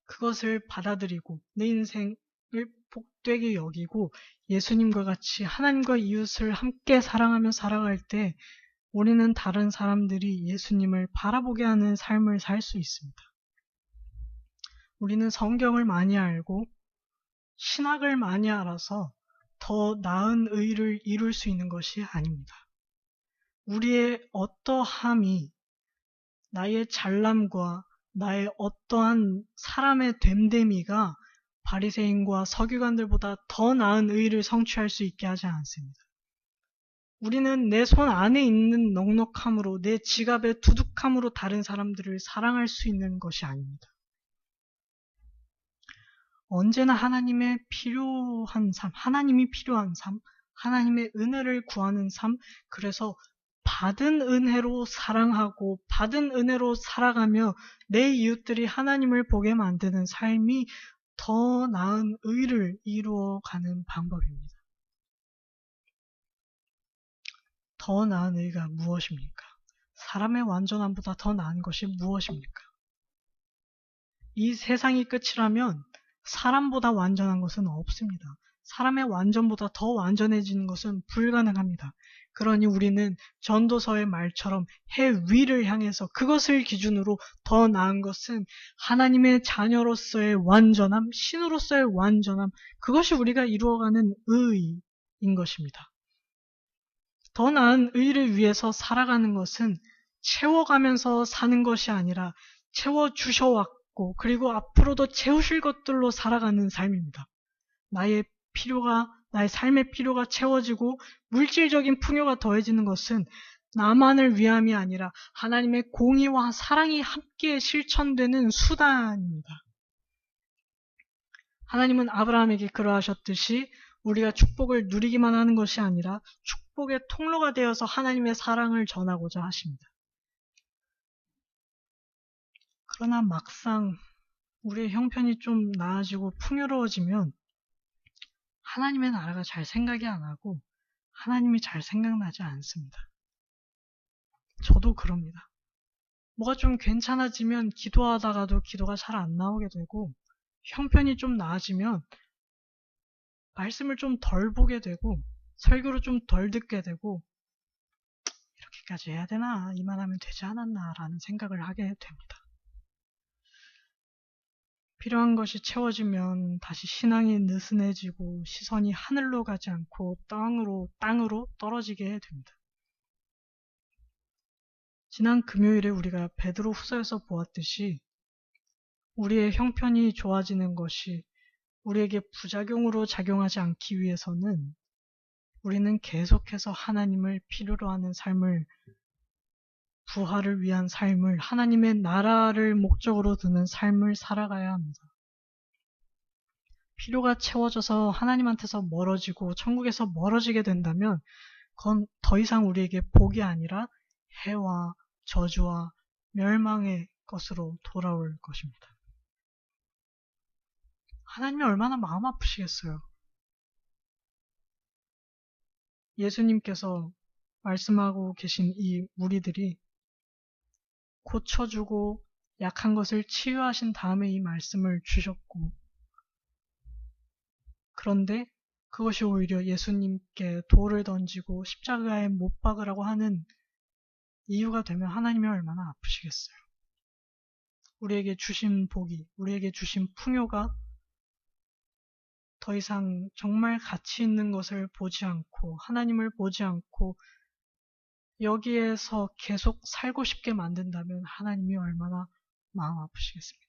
Speaker 1: 그것을 받아들이고 내 인생을 복되게 여기고 예수님과 같이 하나님과 이웃을 함께 사랑하며 살아갈 때 우리는 다른 사람들이 예수님을 바라보게 하는 삶을 살 수 있습니다. 우리는 성경을 많이 알고 신학을 많이 알아서 더 나은 의를 이룰 수 있는 것이 아닙니다. 우리의 어떠함이 나의 잘남과 나의 어떠한 사람의 됨됨이가 바리새인과 서기관들보다 더 나은 의를 성취할 수 있게 하지 않습니다. 우리는 내 손 안에 있는 넉넉함으로, 내 지갑의 두둑함으로 다른 사람들을 사랑할 수 있는 것이 아닙니다. 언제나 하나님의 필요한 삶, 하나님이 필요한 삶, 하나님의 은혜를 구하는 삶, 그래서 받은 은혜로 사랑하고 받은 은혜로 살아가며 내 이웃들이 하나님을 보게 만드는 삶이 더 나은 의를 이루어가는 방법입니다. 더 나은 의가 무엇입니까? 사람의 완전함보다 더 나은 것이 무엇입니까? 이 세상이 끝이라면 사람보다 완전한 것은 없습니다. 사람의 완전보다 더 완전해지는 것은 불가능합니다. 그러니 우리는 전도서의 말처럼 해 위를 향해서 그것을 기준으로 더 나은 것은 하나님의 자녀로서의 완전함, 신으로서의 완전함, 그것이 우리가 이루어가는 의인 것입니다. 더 나은 의를 위해서 살아가는 것은 채워가면서 사는 것이 아니라 채워주셔왔고 그리고 앞으로도 채우실 것들로 살아가는 삶입니다. 나의 삶의 필요가 채워지고 물질적인 풍요가 더해지는 것은 나만을 위함이 아니라 하나님의 공의와 사랑이 함께 실천되는 수단입니다. 하나님은 아브라함에게 그러하셨듯이 우리가 축복을 누리기만 하는 것이 아니라 축복의 통로가 되어서 하나님의 사랑을 전하고자 하십니다. 그러나 막상 우리의 형편이 좀 나아지고 풍요로워지면 하나님의 나라가 잘 생각이 안 나고 하나님이 잘 생각나지 않습니다. 저도 그럽니다. 뭐가 좀 괜찮아지면 기도하다가도 기도가 잘 안 나오게 되고 형편이 좀 나아지면 말씀을 좀 덜 보게 되고 설교를 좀 덜 듣게 되고 이렇게까지 해야 되나? 이만하면 되지 않았나? 라는 생각을 하게 됩니다. 필요한 것이 채워지면 다시 신앙이 느슨해지고 시선이 하늘로 가지 않고 땅으로 떨어지게 됩니다. 지난 금요일에 우리가 베드로 후서에서 보았듯이 우리의 형편이 좋아지는 것이 우리에게 부작용으로 작용하지 않기 위해서는 우리는 계속해서 하나님을 필요로 하는 삶을, 부활을 위한 삶을, 하나님의 나라를 목적으로 두는 삶을 살아가야 합니다. 필요가 채워져서 하나님한테서 멀어지고 천국에서 멀어지게 된다면 그건 더 이상 우리에게 복이 아니라 해와 저주와 멸망의 것으로 돌아올 것입니다. 하나님이 얼마나 마음 아프시겠어요. 예수님께서 말씀하고 계신 이 무리들이 고쳐주고 약한 것을 치유하신 다음에 이 말씀을 주셨고, 그런데 그것이 오히려 예수님께 돌을 던지고 십자가에 못 박으라고 하는 이유가 되면 하나님이 얼마나 아프시겠어요. 우리에게 주신 복이, 우리에게 주신 풍요가 더 이상 정말 가치 있는 것을 보지 않고 하나님을 보지 않고 여기에서 계속 살고 싶게 만든다면 하나님이 얼마나 마음 아프시겠습니까?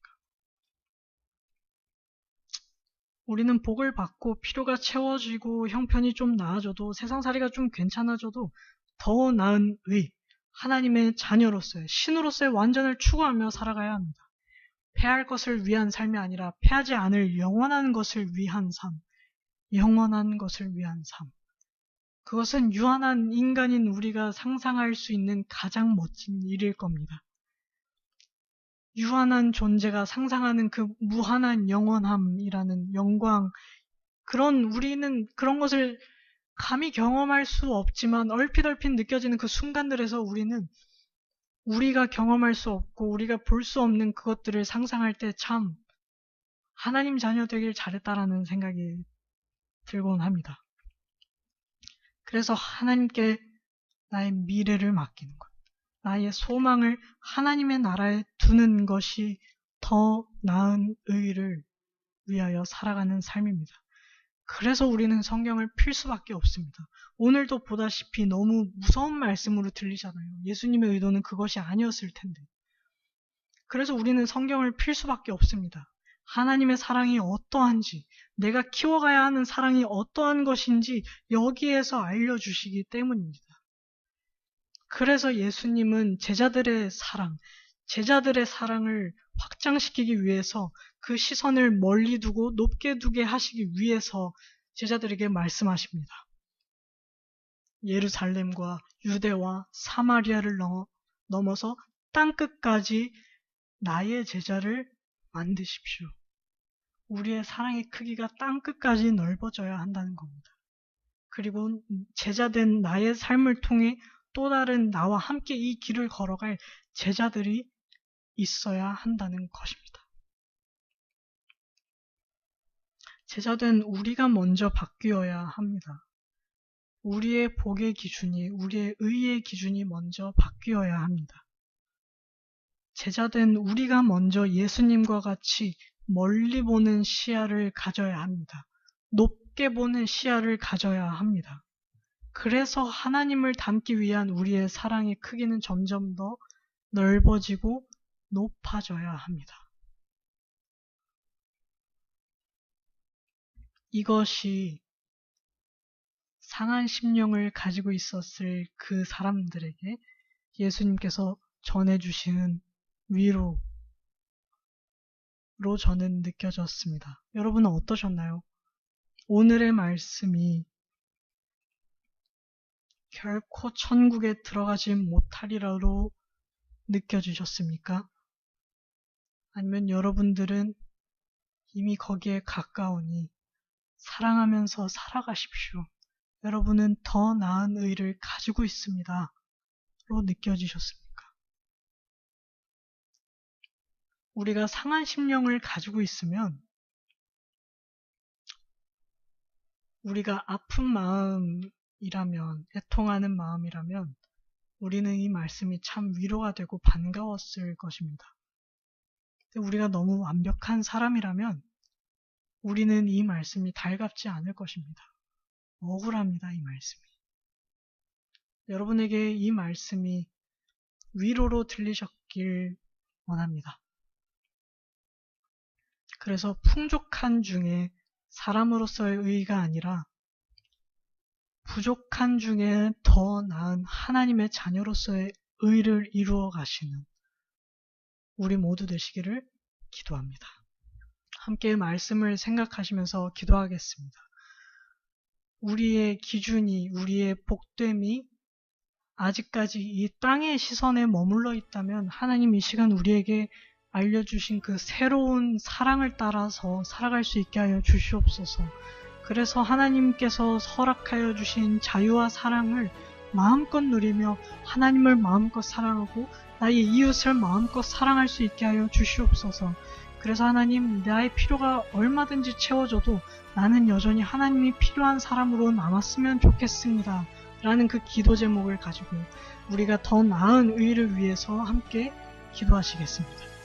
Speaker 1: 우리는 복을 받고 필요가 채워지고 형편이 좀 나아져도 세상살이가 좀 괜찮아져도 더 나은 하나님의 자녀로서의 신으로서의 완전을 추구하며 살아가야 합니다. 패할 것을 위한 삶이 아니라 패하지 않을 영원한 것을 위한 삶, 영원한 것을 위한 삶. 그것은 유한한 인간인 우리가 상상할 수 있는 가장 멋진 일일 겁니다. 유한한 존재가 상상하는 그 무한한 영원함이라는 영광, 우리는 그런 것을 감히 경험할 수 없지만 얼핏 느껴지는 그 순간들에서 우리는 우리가 경험할 수 없고 우리가 볼 수 없는 그것들을 상상할 때 참 하나님 자녀 되길 잘했다라는 생각이 들곤 합니다. 그래서 하나님께 나의 미래를 맡기는 것, 나의 소망을 하나님의 나라에 두는 것이 더 나은 의를 위하여 살아가는 삶입니다. 그래서 우리는 성경을 필 수밖에 없습니다. 오늘도 보다시피 너무 무서운 말씀으로 들리잖아요. 예수님의 의도는 그것이 아니었을 텐데. 그래서 우리는 성경을 필 수밖에 없습니다. 하나님의 사랑이 어떠한지, 내가 키워가야 하는 사랑이 어떠한 것인지 여기에서 알려주시기 때문입니다. 그래서 예수님은 제자들의 사랑을 확장시키기 위해서 그 시선을 멀리 두고 높게 두게 하시기 위해서 제자들에게 말씀하십니다. 예루살렘과 유대와 사마리아를 넘어서 땅끝까지 나의 제자를 만드십시오. 우리의 사랑의 크기가 땅끝까지 넓어져야 한다는 겁니다. 그리고 제자된 나의 삶을 통해 또 다른 나와 함께 이 길을 걸어갈 제자들이 있어야 한다는 것입니다. 제자된 우리가 먼저 바뀌어야 합니다. 우리의 복의 기준이, 우리의 의의 기준이 먼저 바뀌어야 합니다. 제자된 우리가 먼저 예수님과 같이 멀리 보는 시야를 가져야 합니다. 높게 보는 시야를 가져야 합니다. 그래서 하나님을 닮기 위한 우리의 사랑의 크기는 점점 더 넓어지고 높아져야 합니다. 이것이 상한 심령을 가지고 있었을 그 사람들에게 예수님께서 전해주시는 위로로 저는 느껴졌습니다. 여러분은 어떠셨나요? 오늘의 말씀이 결코 천국에 들어가지 못하리라로 느껴지셨습니까? 아니면 여러분들은 이미 거기에 가까우니 사랑하면서 살아가십시오. 여러분은 더 나은 의를 가지고 있습니다. 로 느껴지셨습니까? 우리가 상한 심령을 가지고 있으면 우리가 아픈 마음이라면, 애통하는 마음이라면 우리는 이 말씀이 참 위로가 되고 반가웠을 것입니다. 우리가 너무 완벽한 사람이라면 우리는 이 말씀이 달갑지 않을 것입니다. 억울합니다, 이 말씀이. 여러분에게 이 말씀이 위로로 들리셨길 원합니다. 그래서 풍족한 중에 사람으로서의 의의가 아니라 부족한 중에 더 나은 하나님의 자녀로서의 의를 이루어 가시는 우리 모두 되시기를 기도합니다. 함께 말씀을 생각하시면서 기도하겠습니다. 우리의 기준이, 우리의 복됨이 아직까지 이 땅의 시선에 머물러 있다면 하나님 이 시간 우리에게 알려주신 그 새로운 사랑을 따라서 살아갈 수 있게 하여 주시옵소서. 그래서 하나님께서 허락하여 주신 자유와 사랑을 마음껏 누리며 하나님을 마음껏 사랑하고 나의 이웃을 마음껏 사랑할 수 있게 하여 주시옵소서. 그래서 하나님, 나의 필요가 얼마든지 채워져도 나는 여전히 하나님이 필요한 사람으로 남았으면 좋겠습니다. 라는 그 기도 제목을 가지고 우리가 더 나은 의를 위해서 함께 기도하시겠습니다.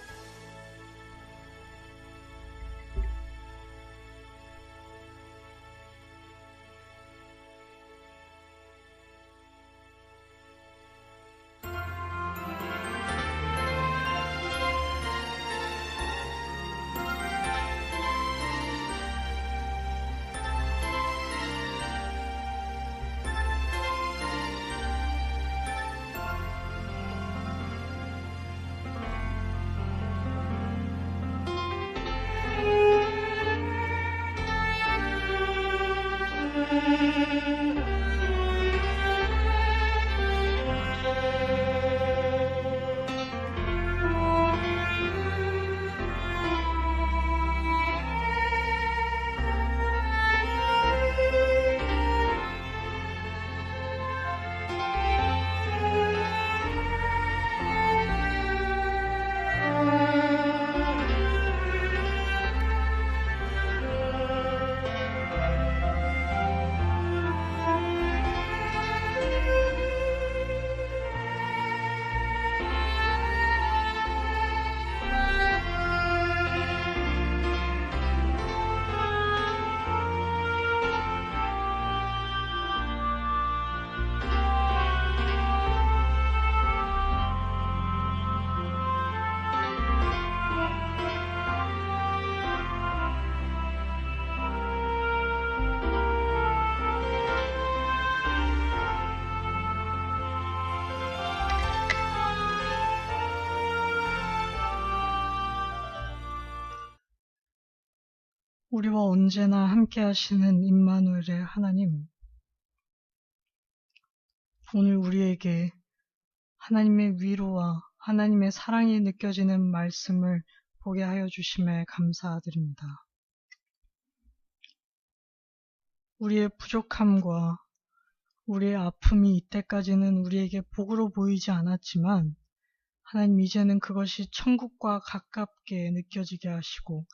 Speaker 1: 우리와 언제나 함께 하시는 임마누엘의 하나님, 오늘 우리에게 하나님의 위로와 하나님의 사랑이 느껴지는 말씀을 보게 하여 주심에 감사드립니다. 우리의 부족함과 우리의 아픔이 이때까지는 우리에게 복으로 보이지 않았지만 하나님 이제는 그것이 천국과 가깝게 느껴지게 하시고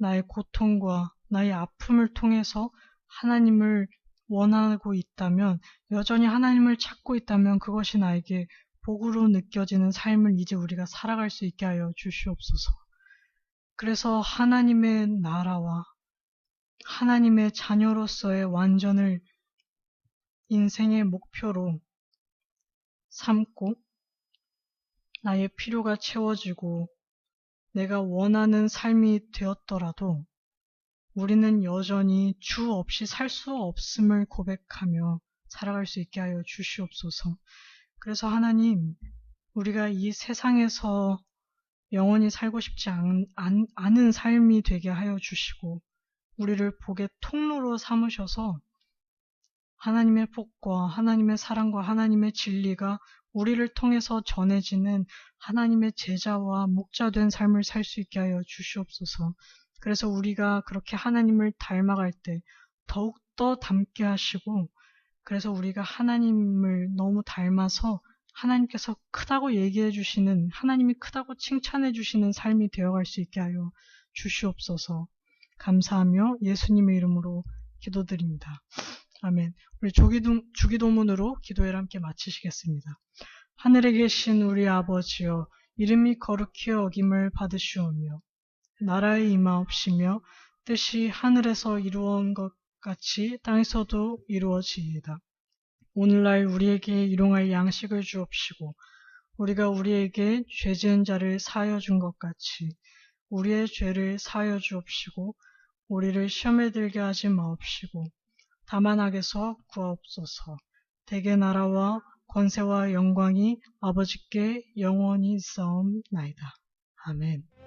Speaker 1: 나의 고통과 나의 아픔을 통해서 하나님을 원하고 있다면, 여전히 하나님을 찾고 있다면 그것이 나에게 복으로 느껴지는 삶을 이제 우리가 살아갈 수 있게 하여 주시옵소서. 그래서 하나님의 나라와 하나님의 자녀로서의 완전을 인생의 목표로 삼고 나의 필요가 채워지고 내가 원하는 삶이 되었더라도 우리는 여전히 주 없이 살 수 없음을 고백하며 살아갈 수 있게 하여 주시옵소서. 그래서 하나님, 우리가 이 세상에서 영원히 살고 싶지 않은 삶이 되게 하여 주시고 우리를 복의 통로로 삼으셔서 하나님의 복과 하나님의 사랑과 하나님의 진리가 우리를 통해서 전해지는 하나님의 제자와 목자된 삶을 살 수 있게 하여 주시옵소서. 그래서 우리가 그렇게 하나님을 닮아갈 때 더욱더 닮게 하시고, 그래서 우리가 하나님을 너무 닮아서 하나님께서 크다고 얘기해 주시는, 하나님이 크다고 칭찬해 주시는 삶이 되어갈 수 있게 하여 주시옵소서. 감사하며 예수님의 이름으로 기도드립니다. 아멘. 우리 주기도문으로 기도회를 함께 마치시겠습니다. 하늘에 계신 우리 아버지여, 이름이 거룩히 여김을 받으시오며 나라의 임하옵시며 뜻이 하늘에서 이루어진 것 같이 땅에서도 이루어지이다. 오늘날 우리에게 일용할 양식을 주옵시고 우리가 우리에게 죄 지은 자를 사하여 준 것 같이 우리의 죄를 사하여 주옵시고 우리를 시험에 들게 하지 마옵시고 다만 악에서 구하옵소서. 대개 나라와 권세와 영광이 아버지께 영원히 있사옵나이다. 아멘.